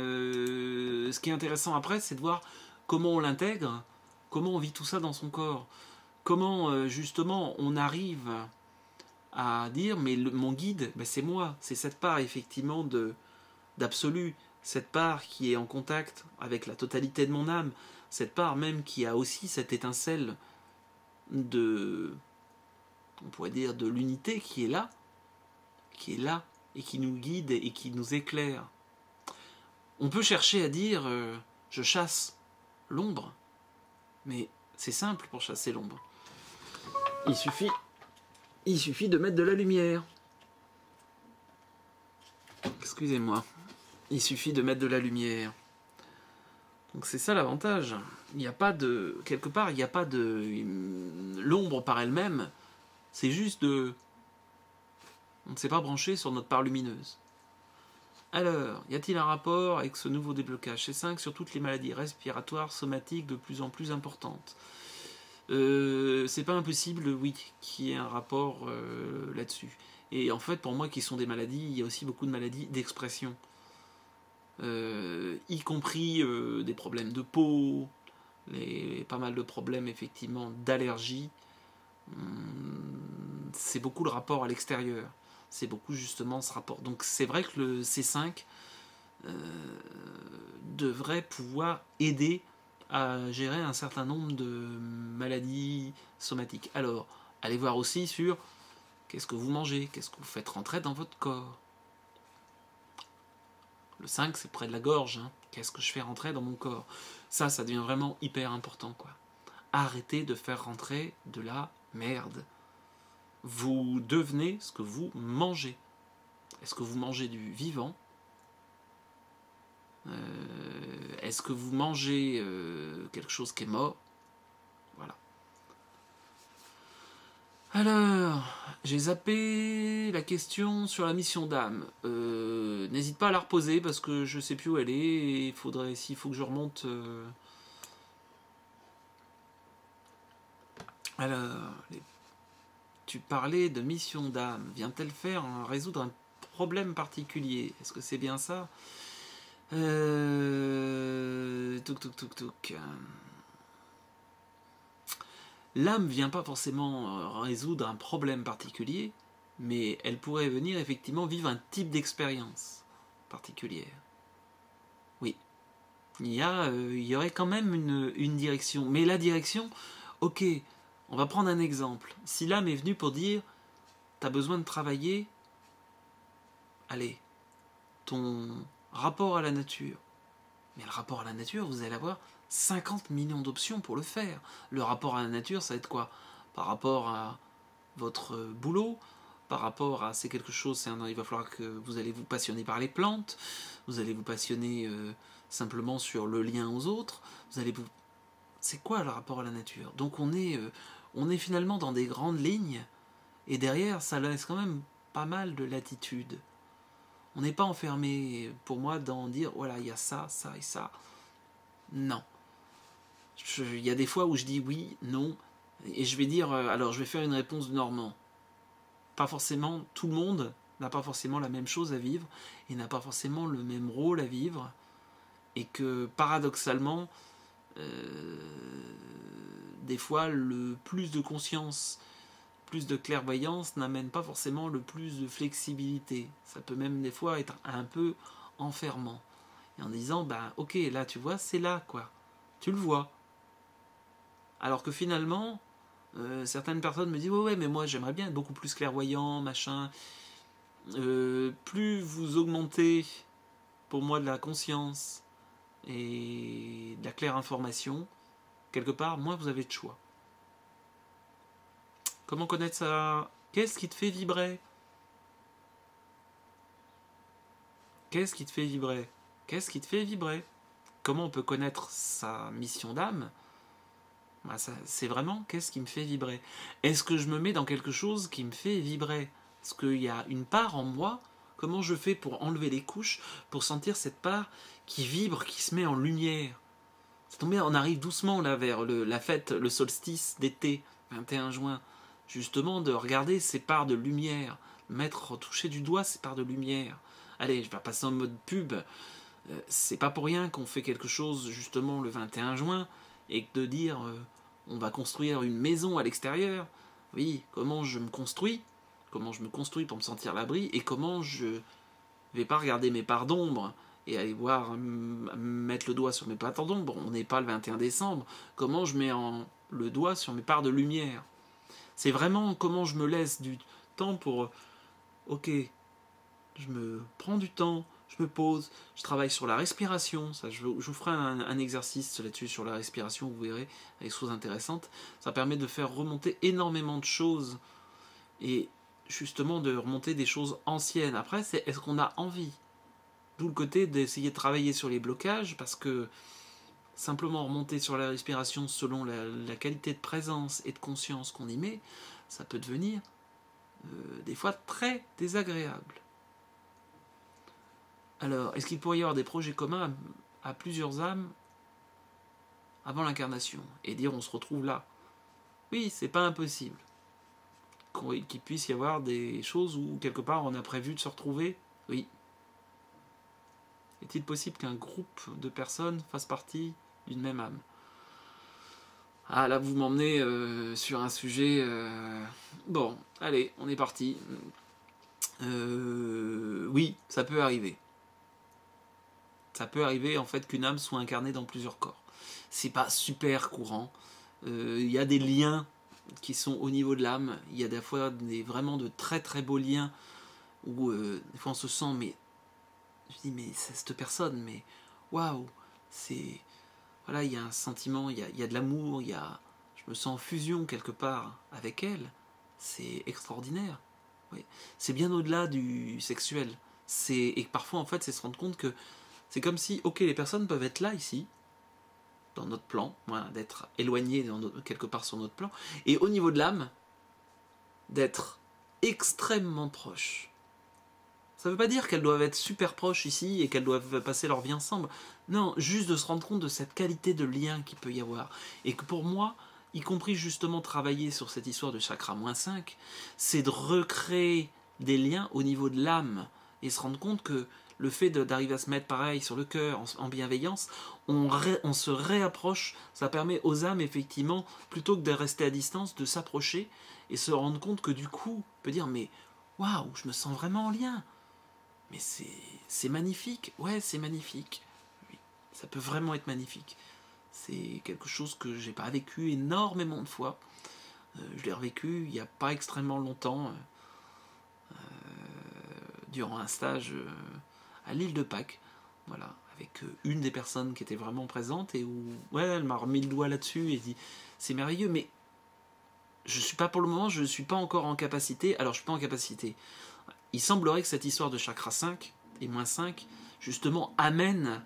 Ce qui est intéressant après, c'est de voir comment on l'intègre, comment on vit tout ça dans son corps. Comment, justement, on arrive à dire, mais mon guide, ben, c'est moi. C'est cette part, effectivement, d'absolu. Cette part qui est en contact avec la totalité de mon âme. Cette part même qui a aussi cette étincelle de, on pourrait dire, de l'unité qui est là, et qui nous guide et qui nous éclaire. On peut chercher à dire je chasse l'ombre, mais c'est simple pour chasser l'ombre. Il suffit de mettre de la lumière. Excusez-moi. Il suffit de mettre de la lumière. Donc c'est ça l'avantage. Il n'y a pas de... Quelque part, il n'y a pas de... L'ombre par elle-même, c'est juste de... On ne s'est pas branché sur notre part lumineuse. Alors, y a-t-il un rapport avec ce nouveau déblocage C5 sur toutes les maladies respiratoires, somatiques de plus en plus importantes? C'est pas impossible, oui, qu'il y ait un rapport là-dessus. Et en fait, pour moi, qui sont des maladies, il y a aussi beaucoup de maladies d'expression. Y compris des problèmes de peau, pas mal de problèmes, effectivement, d'allergie. C'est beaucoup le rapport à l'extérieur. C'est beaucoup, justement, ce rapport. Donc, c'est vrai que le C5 devrait pouvoir aider à gérer un certain nombre de maladies somatiques. Alors, allez voir aussi sur qu'est-ce que vous mangez, qu'est-ce que vous faites rentrer dans votre corps. Le 5, c'est près de la gorge. Hein. Qu'est-ce que je fais rentrer dans mon corps? Ça devient vraiment hyper important, quoi. Arrêtez de faire rentrer de la merde. Vous devenez ce que vous mangez. Est-ce que vous mangez du vivant? Est-ce que vous mangez quelque chose qui est mort? Voilà. Alors, j'ai zappé la question sur la mission d'âme. N'hésite pas à la reposer parce que je sais plus où elle est. Et s'il faut que je remonte. Alors, tu parlais de mission d'âme. Vient-elle résoudre un problème particulier? Est-ce que c'est bien ça? L'âme vient pas forcément résoudre un problème particulier, mais elle pourrait venir effectivement vivre un type d'expérience particulière. Oui. Il y aurait quand même une direction. Mais la direction, ok, on va prendre un exemple. Si l'âme est venue pour dire, t'as besoin de travailler, allez, ton rapport à la nature. Mais le rapport à la nature, vous allez avoir 50 millions d'options pour le faire. Le rapport à la nature, ça va être quoi? Par rapport à votre boulot, par rapport à... C'est quelque chose, il va falloir que vous allez vous passionner par les plantes, vous allez vous passionner simplement sur le lien aux autres, c'est quoi le rapport à la nature? Donc on est finalement dans des grandes lignes, et derrière, ça laisse quand même pas mal de latitude. On n'est pas enfermé, pour moi, dans dire, voilà, il y a ça, ça et ça. Non. Il y a des fois où je dis oui, non, et je vais dire, alors je vais faire une réponse de Normand. Pas forcément, tout le monde n'a pas forcément la même chose à vivre, et n'a pas forcément le même rôle à vivre, et que paradoxalement, des fois, le plus de conscience, plus de clairvoyance n'amène pas forcément le plus de flexibilité. Ça peut même des fois être un peu enfermant. Et en disant, bah ok, là tu vois, c'est là quoi. Tu le vois. Alors que finalement, certaines personnes me disent, ouais, mais moi j'aimerais bien être beaucoup plus clairvoyant, machin. Plus vous augmentez, pour moi, de la conscience et de la claire information, quelque part, moins vous avez de choix. Comment connaître ça? Qu'est-ce qui te fait vibrer? Qu'est-ce qui te fait vibrer? Qu'est-ce qui te fait vibrer? Comment on peut connaître sa mission d'âme? Bah, c'est vraiment qu'est-ce qui me fait vibrer. Est-ce que je me mets dans quelque chose qui me fait vibrer? Est-ce qu'il y a une part en moi? Comment je fais pour enlever les couches, pour sentir cette part qui vibre, qui se met en lumière? C'est tombé, on arrive doucement là vers la fête, le solstice d'été, 21 juin. Justement, de regarder ces parts de lumière, toucher du doigt ces parts de lumière. Allez, je vais passer en mode pub. C'est pas pour rien qu'on fait quelque chose justement le 21 juin et de dire on va construire une maison à l'extérieur. Oui, comment je me construis pour me sentir à l'abri et comment je vais pas regarder mes parts d'ombre et aller voir mettre le doigt sur mes parts d'ombre. On n'est pas le 21 décembre. Comment je mets le doigt sur mes parts de lumière? C'est vraiment comment je me laisse du temps pour ok, je me prends du temps, je me pose, je travaille sur la respiration. Ça, je vous ferai un exercice là-dessus sur la respiration, vous verrez, avec des choses intéressantes. Ça permet de faire remonter énormément de choses et justement de remonter des choses anciennes. Après, c'est est-ce qu'on a envie? D'où le côté d'essayer de travailler sur les blocages, parce que simplement remonter sur la respiration selon la qualité de présence et de conscience qu'on y met, ça peut devenir des fois très désagréable. Alors, est-ce qu'il pourrait y avoir des projets communs à plusieurs âmes avant l'incarnation et dire on se retrouve là? Oui, c'est pas impossible. Qu'il puisse y avoir des choses où quelque part on a prévu de se retrouver. Oui. Est-il possible qu'un groupe de personnes fasse partie d'une même âme? Ah là vous m'emmenez sur un sujet... Bon, allez, on est parti. Oui, ça peut arriver. Ça peut arriver en fait qu'une âme soit incarnée dans plusieurs corps. C'est pas super courant. Il y a des liens qui sont au niveau de l'âme. Il y a des fois vraiment de très très beaux liens où des fois on se sent mais je dis mais c'est cette personne, mais waouh, c'est voilà, il y a un sentiment, il y a de l'amour, je me sens en fusion quelque part avec elle. C'est extraordinaire. Oui. C'est bien au-delà du sexuel. Et parfois en fait c'est se rendre compte que c'est comme si, ok, les personnes peuvent être là, ici, dans notre plan, voilà, d'être éloignées quelque part sur notre plan, et au niveau de l'âme, d'être extrêmement proches. Ça ne veut pas dire qu'elles doivent être super proches ici et qu'elles doivent passer leur vie ensemble. Non, juste de se rendre compte de cette qualité de lien qu'il peut y avoir. Et que pour moi, y compris justement travailler sur cette histoire de chakra -5, c'est de recréer des liens au niveau de l'âme et se rendre compte que le fait d'arriver à se mettre pareil sur le cœur, en bienveillance, on se réapproche, ça permet aux âmes effectivement, plutôt que de rester à distance, de s'approcher et se rendre compte que du coup, on peut dire mais waouh, je me sens vraiment en lien. Mais c'est magnifique, ouais c'est magnifique, oui, ça peut vraiment être magnifique. C'est quelque chose que j'ai pas vécu énormément de fois. Je l'ai revécu il n'y a pas extrêmement longtemps, durant un stage à l'île de Pâques, voilà, avec une des personnes qui était vraiment présente et où ouais, elle m'a remis le doigt là-dessus et dit c'est merveilleux, mais je suis pas pour le moment, je ne suis pas encore en capacité. Alors je suis pas en capacité. Il semblerait que cette histoire de chakra 5 et -5 justement amène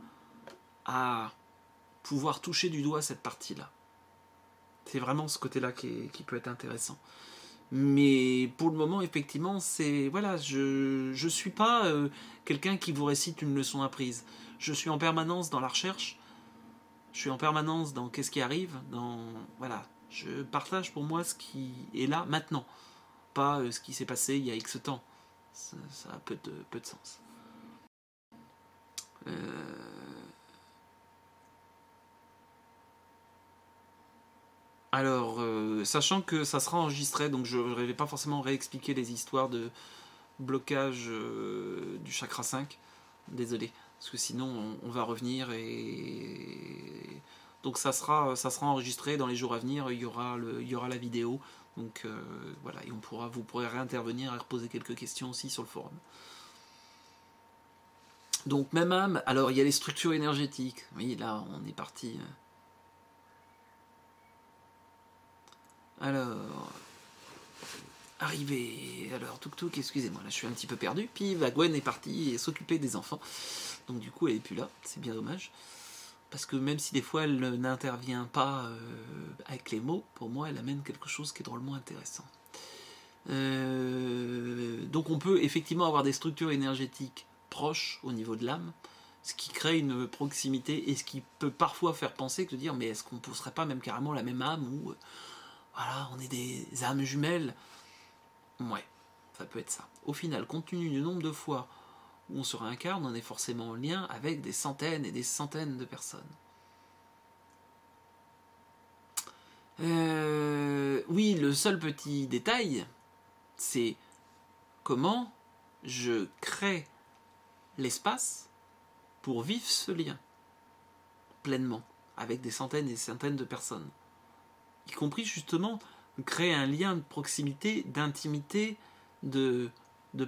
à pouvoir toucher du doigt cette partie-là. C'est vraiment ce côté-là qui peut être intéressant. Mais pour le moment, effectivement, c'est voilà, je suis pas quelqu'un qui vous récite une leçon apprise. Je suis en permanence dans la recherche. Je suis en permanence dans qu'est-ce qui arrive. Voilà, je partage pour moi ce qui est là maintenant, pas ce qui s'est passé il y a X temps. Ça a peu de sens. Alors, sachant que ça sera enregistré, donc je ne vais pas forcément réexpliquer les histoires de blocage du chakra 5. Désolé, parce que sinon on va revenir et donc ça sera enregistré dans les jours à venir. Il y aura la vidéo, donc voilà, et vous pourrez réintervenir et reposer quelques questions aussi sur le forum. Donc même âme, alors il y a les structures énergétiques. Oui, là on est parti. Alors, arrivé. Alors, Tuk, excusez-moi, là je suis un petit peu perdu. Puis Gwen est partie s'occuper des enfants. Donc du coup elle est plus là, c'est bien dommage. parce que même si des fois elle n'intervient pas avec les mots, pour moi elle amène quelque chose qui est drôlement intéressant. Donc on peut effectivement avoir des structures énergétiques proches au niveau de l'âme, ce qui crée une proximité et ce qui peut parfois faire penser que de dire mais est-ce qu'on ne serait pas même carrément la même âme ou voilà on est des âmes jumelles. Ouais, ça peut être ça. Au final, compte tenu du nombre de fois où on se réincarne, on est forcément en lien avec des centaines et des centaines de personnes. Oui, le seul petit détail, c'est comment je crée l'espace pour vivre ce lien pleinement avec des centaines et des centaines de personnes. Y compris justement créer un lien de proximité, d'intimité, de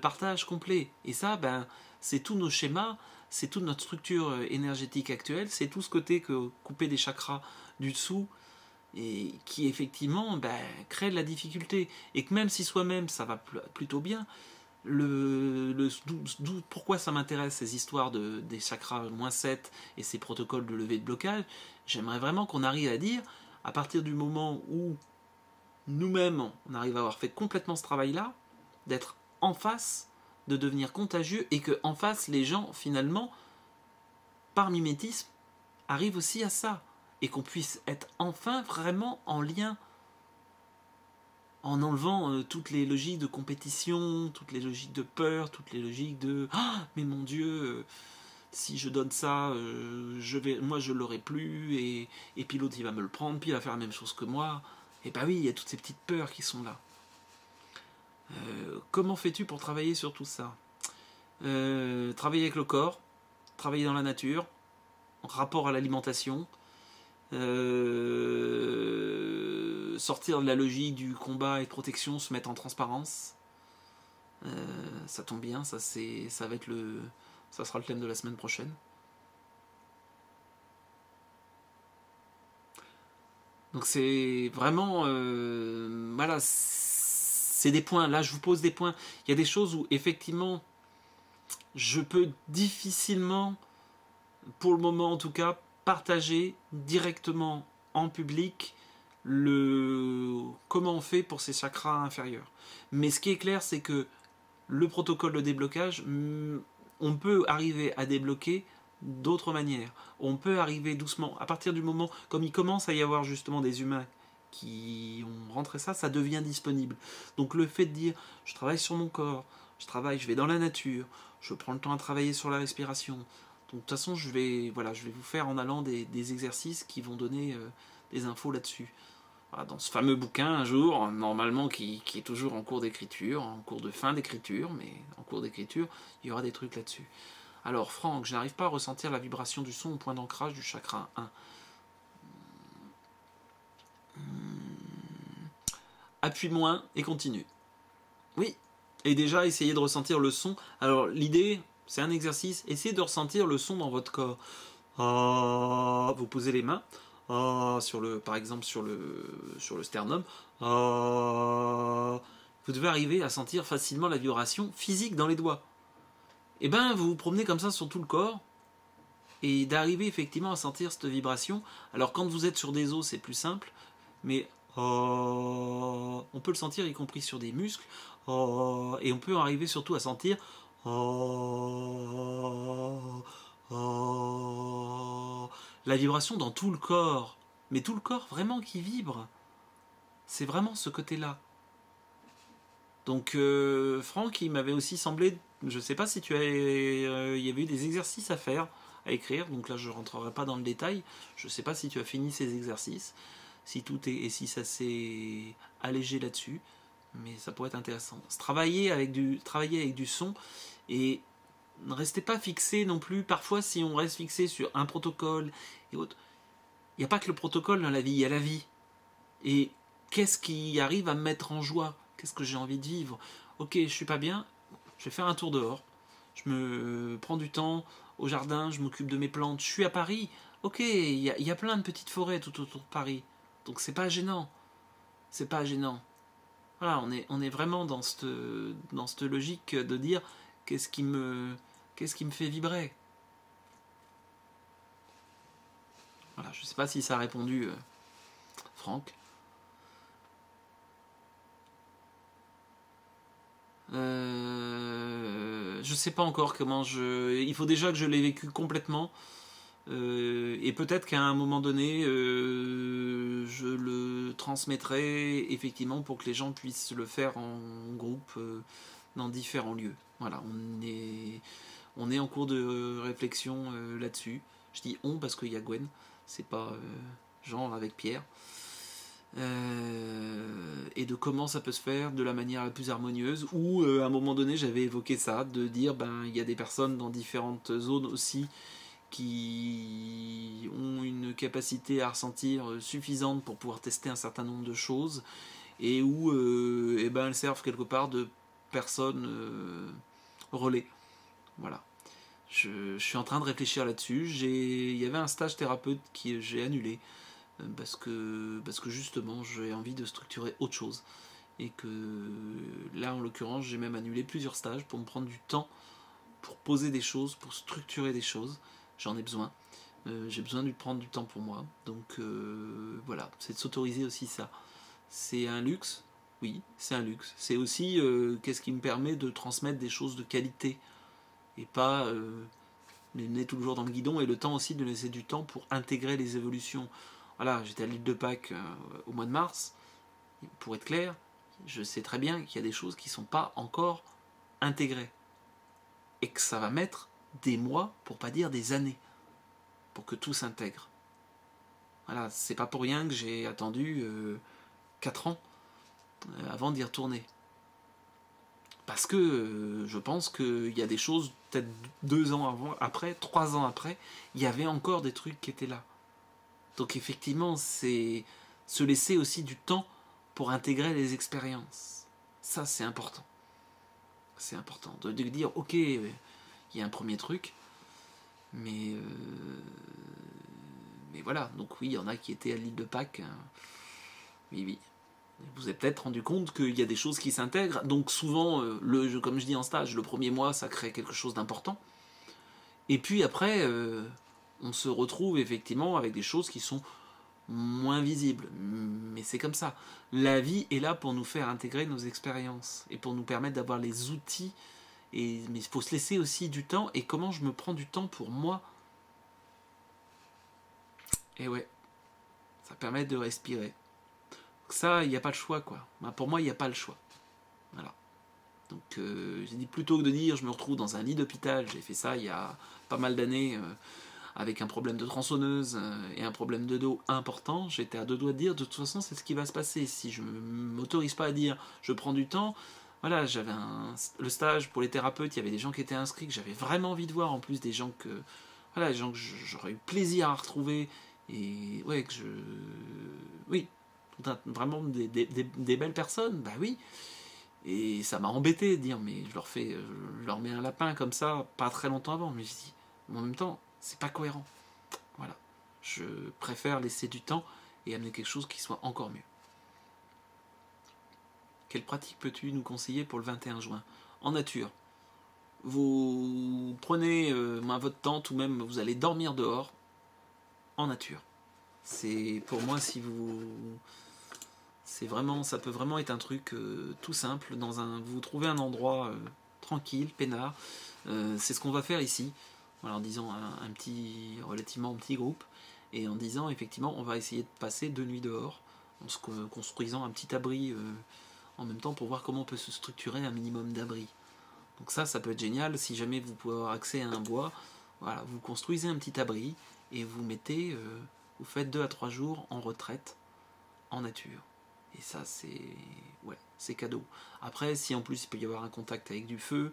partage complet. Et ça, ben, c'est tous nos schémas, c'est toute notre structure énergétique actuelle, c'est tout ce côté que couper des chakras du dessous, et qui effectivement ben, crée de la difficulté. Et que même si soi-même ça va plutôt bien, pourquoi ça m'intéresse ces histoires des chakras -7 et ces protocoles de levée de blocage, j'aimerais vraiment qu'on arrive à dire, à partir du moment où nous-mêmes on arrive à avoir fait complètement ce travail-là, d'être en face, de devenir contagieux, et que en face les gens finalement, par mimétisme, arrivent aussi à ça, et qu'on puisse être enfin vraiment en lien, en enlevant toutes les logiques de compétition, toutes les logiques de peur, toutes les logiques de ah, mais mon Dieu, si je donne ça, moi je l'aurai plus, et puis l'autre il va me le prendre, puis il va faire la même chose que moi. Et bah oui, il y a toutes ces petites peurs qui sont là. Comment fais-tu pour travailler sur tout ça? Travailler avec le corps, travailler dans la nature, rapport à l'alimentation, sortir de la logique du combat et de protection, se mettre en transparence. Ça tombe bien, ça va être ça sera le thème de la semaine prochaine. Donc c'est vraiment voilà, c'est des points. Là, je vous pose des points. Il y a des choses où effectivement, je peux difficilement, pour le moment en tout cas, partager directement en public comment on fait pour ces chakras inférieurs. Mais ce qui est clair, c'est que le protocole de déblocage, on peut arriver à débloquer d'autres manières. On peut arriver doucement. À partir du moment, comme il commence à y avoir justement des humains qui ont rentré ça, ça devient disponible. Donc le fait de dire, je travaille sur mon corps, je vais dans la nature, je prends le temps à travailler sur la respiration. Donc de toute façon, je vais vous faire en allant des exercices qui vont donner des infos là-dessus. Voilà, dans ce fameux bouquin, un jour, normalement qui est toujours en cours d'écriture, en cours de fin d'écriture, mais en cours d'écriture, il y aura des trucs là-dessus. Alors, Franck, je n'arrive pas à ressentir la vibration du son au point d'ancrage du chakra 1. Appuie moins et continue. Oui, et déjà, essayez de ressentir le son. Alors, l'idée, c'est un exercice, essayez de ressentir le son dans votre corps. Vous posez les mains, par exemple sur le sternum. Vous devez arriver à sentir facilement la vibration physique dans les doigts. Et bien, vous vous promenez comme ça sur tout le corps, et d'arriver effectivement à sentir cette vibration. Alors quand vous êtes sur des os, c'est plus simple, mais on peut le sentir y compris sur des muscles, et on peut arriver surtout à sentir la vibration dans tout le corps, mais tout le corps vraiment qui vibre. C'est vraiment ce côté-là. Donc Franck, il m'avait aussi semblé, je ne sais pas si il y avait eu des exercices à faire, à écrire, donc là je ne rentrerai pas dans le détail, je ne sais pas si tu as fini ces exercices, si ça s'est allégé là-dessus, mais ça pourrait être intéressant. Travailler avec du son, et ne restez pas fixé non plus. Parfois, si on reste fixé sur un protocole et autres, il n'y a pas que le protocole dans la vie, il y a la vie. Et qu'est-ce qui arrive à me mettre en joie? Qu'est-ce que j'ai envie de vivre? Ok, je suis pas bien, je vais faire un tour dehors. Je me prends du temps au jardin, je m'occupe de mes plantes. Je suis à Paris. Ok, il y a plein de petites forêts tout autour de Paris. Donc c'est pas gênant. C'est pas gênant. Voilà, on est vraiment dans cette logique de dire qu'est-ce qui me fait vibrer. Voilà, je sais pas si ça a répondu, Franck. Je sais pas encore comment je... Il faut déjà que je l'ai vécu complètement. Et peut-être qu'à un moment donné, je le transmettrai effectivement pour que les gens puissent le faire en groupe dans différents lieux. Voilà, on est en cours de réflexion là-dessus. Je dis on parce qu'il y a Gwen, c'est pas genre avec Pierre. Et de comment ça peut se faire de la manière la plus harmonieuse, ou à un moment donné j'avais évoqué ça, de dire il y a des personnes dans différentes zones aussi qui ont une capacité à ressentir suffisante pour pouvoir tester un certain nombre de choses, et où elles servent quelque part de personnes relais. Voilà. Je suis en train de réfléchir là-dessus. Il y avait un stage thérapeute que j'ai annulé parce que justement j'ai envie de structurer autre chose, et que là en l'occurrence j'ai même annulé plusieurs stages pour me prendre du temps pour poser des choses, pour structurer des choses. J'en ai besoin. J'ai besoin de prendre du temps pour moi. Donc voilà, c'est de s'autoriser aussi ça. C'est un luxe, oui, c'est un luxe. C'est aussi qu'est-ce qui me permet de transmettre des choses de qualité, et pas les nez tout le jour dans le guidon, et le temps aussi de laisser du temps pour intégrer les évolutions. Voilà, j'étais à l'île de Pâques au mois de mars. Pour être clair, je sais très bien qu'il y a des choses qui ne sont pas encore intégrées, et que ça va mettre des mois, pour pas dire des années, pour que tout s'intègre. Voilà, c'est pas pour rien que j'ai attendu 4 ans avant d'y retourner. Parce que je pense qu'il y a des choses, peut-être 2 ans après, 3 ans après, il y avait encore des trucs qui étaient là. Donc effectivement, c'est se laisser aussi du temps pour intégrer les expériences. Ça, c'est important. C'est important de dire, ok, il y a un premier truc, mais voilà. Donc oui, il y en a qui étaient à l'île de Pâques. Oui, oui. Vous avez peut-être rendu compte qu'il y a des choses qui s'intègrent. Donc souvent, comme je dis en stage, le premier mois, ça crée quelque chose d'important. Et puis après, on se retrouve effectivement avec des choses qui sont moins visibles. Mais c'est comme ça. La vie est là pour nous faire intégrer nos expériences et pour nous permettre d'avoir les outils. Mais il faut se laisser aussi du temps. Et comment je me prends du temps pour moi? Et ouais, ça permet de respirer. Ça, il n'y a pas le choix, quoi. Pour moi, il n'y a pas le choix. Voilà. Donc, j'ai dit, plutôt que de dire je me retrouve dans un lit d'hôpital, j'ai fait ça il y a pas mal d'années avec un problème de tronçonneuse et un problème de dos important, j'étais à 2 doigts de dire de toute façon, c'est ce qui va se passer. Si je ne m'autorise pas à dire je prends du temps, voilà, j'avais le stage pour les thérapeutes, il y avait des gens qui étaient inscrits, que j'avais vraiment envie de voir, en plus des gens que, voilà, des gens que j'aurais eu plaisir à retrouver, et ouais, oui, vraiment des belles personnes, bah oui. Et ça m'a embêté de dire, mais je leur mets un lapin comme ça, pas très longtemps avant. Mais je dis, en même temps, c'est pas cohérent. Voilà. Je préfère laisser du temps et amener quelque chose qui soit encore mieux. Quelle pratique peux-tu nous conseiller pour le 21 juin? En nature. Vous prenez votre tente, ou même vous allez dormir dehors, en nature. C'est pour moi, si vous... C'est vraiment, ça peut vraiment être un truc tout simple. Vous trouvez un endroit tranquille, peinard. C'est ce qu'on va faire ici. Voilà, en disant relativement petit groupe, et en disant effectivement, on va essayer de passer 2 nuits dehors, en se construisant un petit abri en même temps, pour voir comment on peut se structurer un minimum d'abri. Donc ça peut être génial si jamais vous pouvez avoir accès à un bois. Voilà, vous construisez un petit abri et vous vous faites 2 à 3 jours en retraite en nature. Et ça, c'est cadeau. Après, si en plus il peut y avoir un contact avec du feu,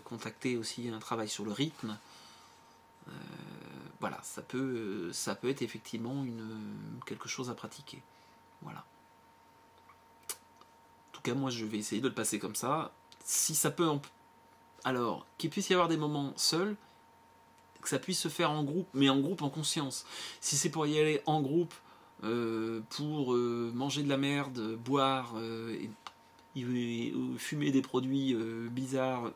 contacter aussi un travail sur le rythme, voilà, ça peut être effectivement quelque chose à pratiquer. Voilà. En tout cas, moi, je vais essayer de le passer comme ça. Si ça peut, alors qu'il puisse y avoir des moments seuls, que ça puisse se faire en groupe, mais en groupe en conscience. Si c'est pour y aller en groupe, pour manger de la merde, boire, et fumer des produits bizarres,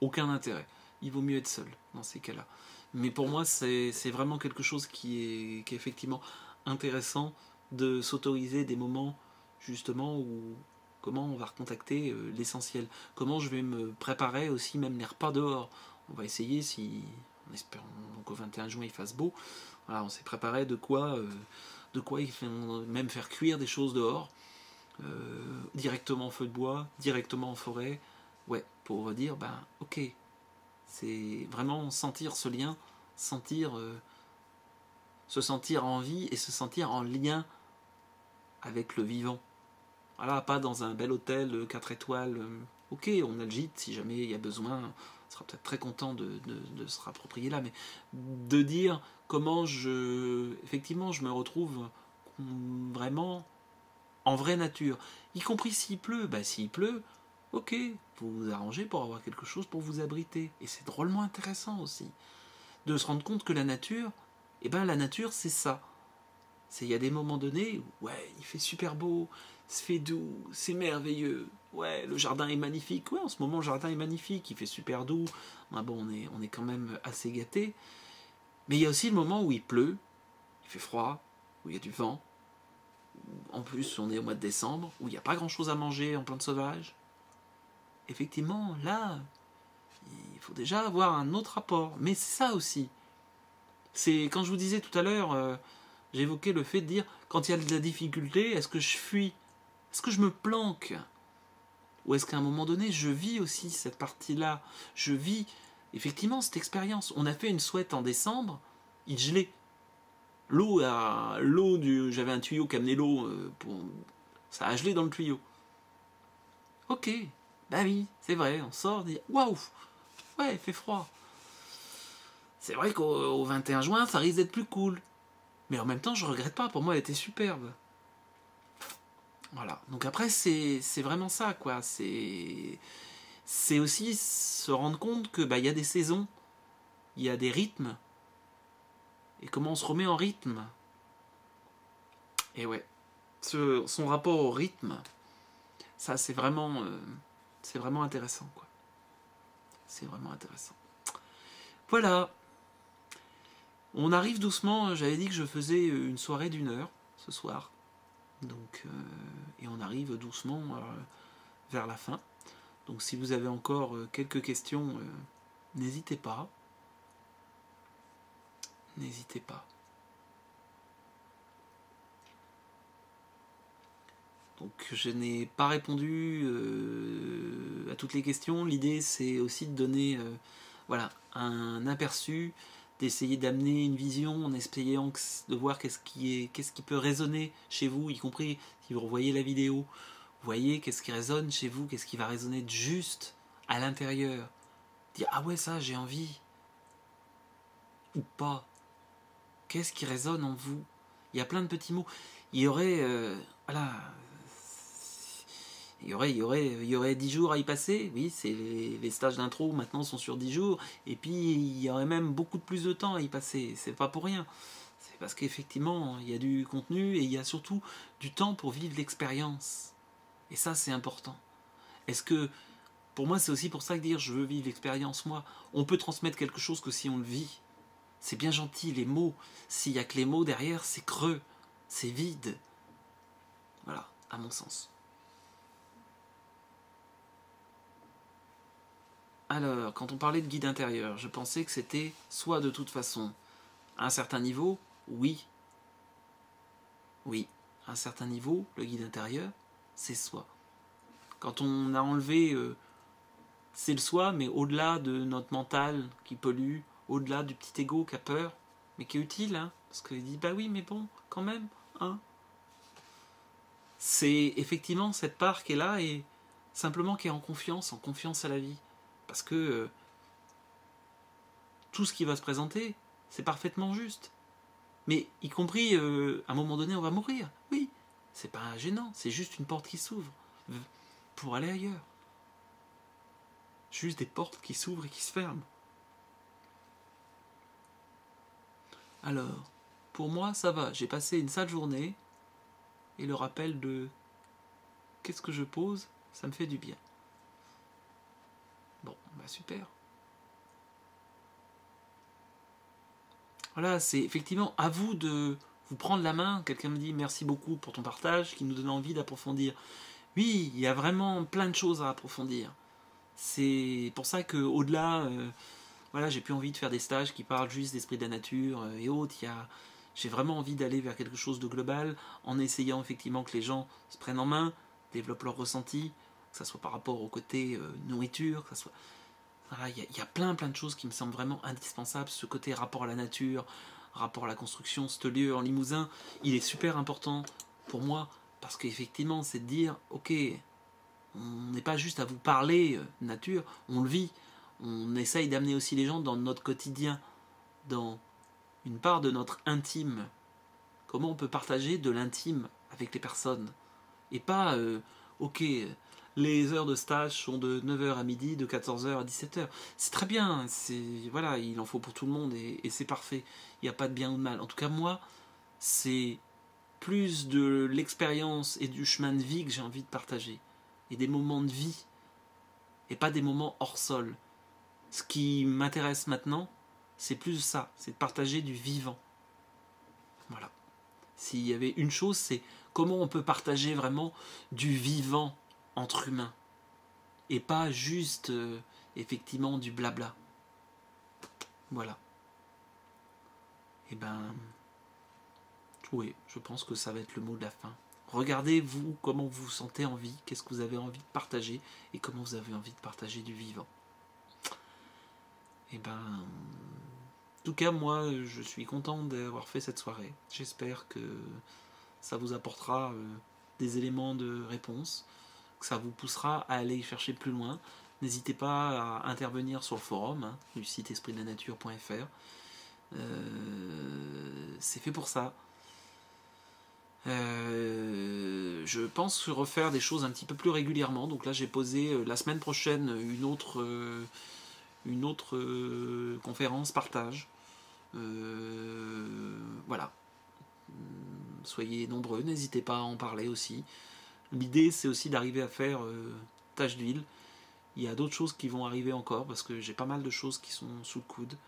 aucun intérêt. Il vaut mieux être seul dans ces cas-là. Mais pour moi, c'est vraiment quelque chose qui est effectivement intéressant de s'autoriser des moments justement où comment on va recontacter l'essentiel. Comment je vais me préparer aussi même les repas dehors. On va essayer si, en espérant qu'au 21 juin il fasse beau. Voilà, on s'est préparé de quoi même faire cuire des choses dehors, directement au feu de bois, directement en forêt. Ouais, pour dire, ben ok, c'est vraiment sentir ce lien, sentir, se sentir en vie et se sentir en lien avec le vivant. Voilà, pas dans un bel hôtel 4 étoiles. Ok, on a le gîte si jamais il y a besoin. On sera peut-être très content de se rapproprier là, mais de dire comment effectivement, je me retrouve vraiment en vraie nature. Y compris s'il pleut. Bah, s'il pleut, ok, vous vous arrangez pour avoir quelque chose pour vous abriter. Et c'est drôlement intéressant aussi. De se rendre compte que la nature, la nature, c'est ça. Il y a des moments donnés où, ouais, il fait super beau, c'est fait doux, c'est merveilleux. Ouais, le jardin est magnifique. Ouais, en ce moment, le jardin est magnifique, il fait super doux. Ah bon, on est quand même assez gâtés. Mais il y a aussi le moment où il pleut, il fait froid, où il y a du vent. En plus, on est au mois de décembre, où il n'y a pas grand-chose à manger en plante sauvage. Effectivement, là, il faut déjà avoir un autre rapport. Mais c'est ça aussi. C'est quand je vous disais tout à l'heure, j'évoquais le fait de dire, quand il y a de la difficulté, est-ce que je fuis? Est-ce que je me planque? Ou est-ce qu'à un moment donné, je vis aussi cette partie-là? Je vis effectivement cette expérience. On a fait une souhaite en décembre, il gelait. J'avais un tuyau qui amenait l'eau, ça a gelé dans le tuyau. Ok, bah oui, c'est vrai, on sort, on dit waouh, ouais, il fait froid. C'est vrai qu'au 21 juin, ça risque d'être plus cool. Mais en même temps, je regrette pas, pour moi, elle était superbe. Voilà, donc après, c'est vraiment ça, quoi. C'est aussi se rendre compte que y a des saisons, il y a des rythmes, et comment on se remet en rythme. Et ouais, son rapport au rythme, ça c'est vraiment intéressant, quoi. C'est vraiment intéressant. Voilà, on arrive doucement. J'avais dit que je faisais une soirée d'1 heure ce soir, donc et on arrive doucement vers la fin. Donc si vous avez encore quelques questions, n'hésitez pas. N'hésitez pas. Donc je n'ai pas répondu à toutes les questions. L'idée c'est aussi de donner un aperçu, d'essayer d'amener une vision en essayant de voir qu'est-ce qui peut résonner chez vous, y compris si vous revoyez la vidéo. Vous voyez qu'est-ce qui résonne chez vous, qu'est-ce qui va résonner de juste à l'intérieur. Dire ah ouais ça j'ai envie ou pas. Qu'est-ce qui résonne en vous? Il y a plein de petits mots. Il y aurait il y aurait 10 jours à y passer. Oui, c'est les stages d'intro maintenant sont sur 10 jours. Et puis il y aurait même beaucoup plus de temps à y passer. C'est pas pour rien. C'est parce qu'effectivement, il y a du contenu et il y a surtout du temps pour vivre l'expérience. Et ça, c'est important. Est-ce que, pour moi, c'est aussi pour ça que dire je veux vivre l'expérience, moi, on peut transmettre quelque chose que si on le vit. C'est bien gentil, les mots. S'il n'y a que les mots derrière, c'est creux, c'est vide. Voilà, à mon sens. Alors, quand on parlait de guide intérieur, je pensais que c'était soit de toute façon, à un certain niveau, oui. Oui, à un certain niveau, le guide intérieur, c'est soi. Quand on a enlevé, c'est le soi, mais au-delà de notre mental qui pollue, au-delà du petit ego qui a peur, mais qui est utile, hein, parce qu'il dit, bah oui, mais bon, quand même, hein. C'est effectivement cette part qui est là et simplement qui est en confiance à la vie. Parce que tout ce qui va se présenter, c'est parfaitement juste. Mais y compris, à un moment donné, on va mourir. Oui, c'est pas gênant, c'est juste une porte qui s'ouvre pour aller ailleurs. Juste des portes qui s'ouvrent et qui se ferment. Alors, pour moi, ça va. J'ai passé une sale journée et le rappel de qu'est-ce que je pose, ça me fait du bien. Bon, bah super. Voilà, c'est effectivement à vous de vous prendre la main. Quelqu'un me dit merci beaucoup pour ton partage, qui nous donne envie d'approfondir. Oui, il y a vraiment plein de choses à approfondir. C'est pour ça que au-delà, voilà, j'ai plus envie de faire des stages qui parlent juste d'esprit de la nature et autres. J'ai vraiment envie d'aller vers quelque chose de global, en essayant effectivement que les gens se prennent en main, développent leur ressenti, que ça soit par rapport au côté nourriture, que ça soit... Voilà, il y a plein de choses qui me semblent vraiment indispensables. Ce côté rapport à la nature, rapport à la construction, ce lieu en Limousin, il est super important pour moi, parce qu'effectivement, c'est de dire, ok, on n'est pas juste à vous parler nature, on le vit. On essaye d'amener aussi les gens dans notre quotidien, dans une part de notre intime. Comment on peut partager de l'intime avec les personnes. Et pas, ok, les heures de stage sont de 9h à midi, de 14h à 17h. C'est très bien, voilà, il en faut pour tout le monde et c'est parfait. Il n'y a pas de bien ou de mal. En tout cas, moi, c'est plus de l'expérience et du chemin de vie que j'ai envie de partager. Et des moments de vie. Et pas des moments hors sol. Ce qui m'intéresse maintenant, c'est plus ça, c'est de partager du vivant. Voilà. S'il y avait une chose, c'est comment on peut partager vraiment du vivant entre humains. Et pas juste, effectivement, du blabla. Voilà. Et ben, oui, je pense que ça va être le mot de la fin. Regardez, vous, comment vous vous sentez en vie, qu'est-ce que vous avez envie de partager, et comment vous avez envie de partager du vivant. Et ben, en tout cas, moi, je suis content d'avoir fait cette soirée. J'espère que ça vous apportera des éléments de réponse, que ça vous poussera à aller chercher plus loin. N'hésitez pas à intervenir sur le forum du site espritdelanature.fr. C'est fait pour ça. Je pense refaire des choses un petit peu plus régulièrement. Donc là, j'ai posé la semaine prochaine une autre conférence partage. Voilà. Soyez nombreux, n'hésitez pas à en parler aussi. L'idée, c'est aussi d'arriver à faire tâche d'huile. Il y a d'autres choses qui vont arriver encore parce que j'ai pas mal de choses qui sont sous le coude.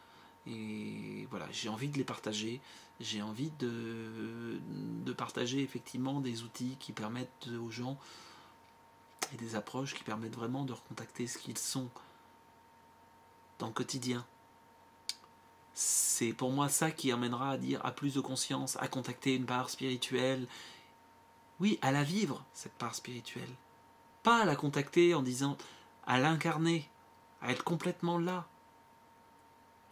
Et voilà, j'ai envie de les partager. J'ai envie de partager effectivement des outils qui permettent aux gens et des approches qui permettent vraiment de recontacter ce qu'ils sont dans le quotidien. C'est pour moi ça qui amènera à dire à plus de conscience, à contacter une part spirituelle. Oui, à la vivre, cette part spirituelle. Pas à la contacter en disant à l'incarner, à être complètement là.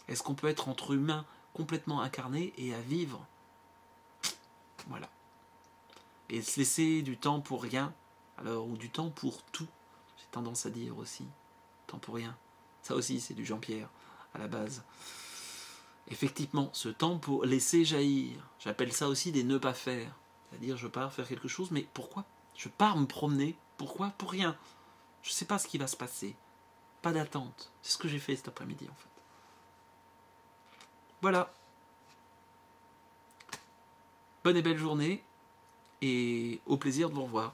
Est-ce qu'on peut être entre humains complètement incarnés et à vivre? Voilà. Et se laisser du temps pour rien, alors, ou du temps pour tout, j'ai tendance à dire aussi. Temps pour rien. Ça aussi, c'est du Jean-Pierre, à la base. Effectivement, ce temps pour laisser jaillir. J'appelle ça aussi des ne pas faire. C'est-à-dire, je pars faire quelque chose, mais pourquoi? Je pars me promener. Pourquoi? Pour rien. Je ne sais pas ce qui va se passer. Pas d'attente. C'est ce que j'ai fait cet après-midi, en fait. Voilà. Bonne et belle journée, et au plaisir de vous revoir.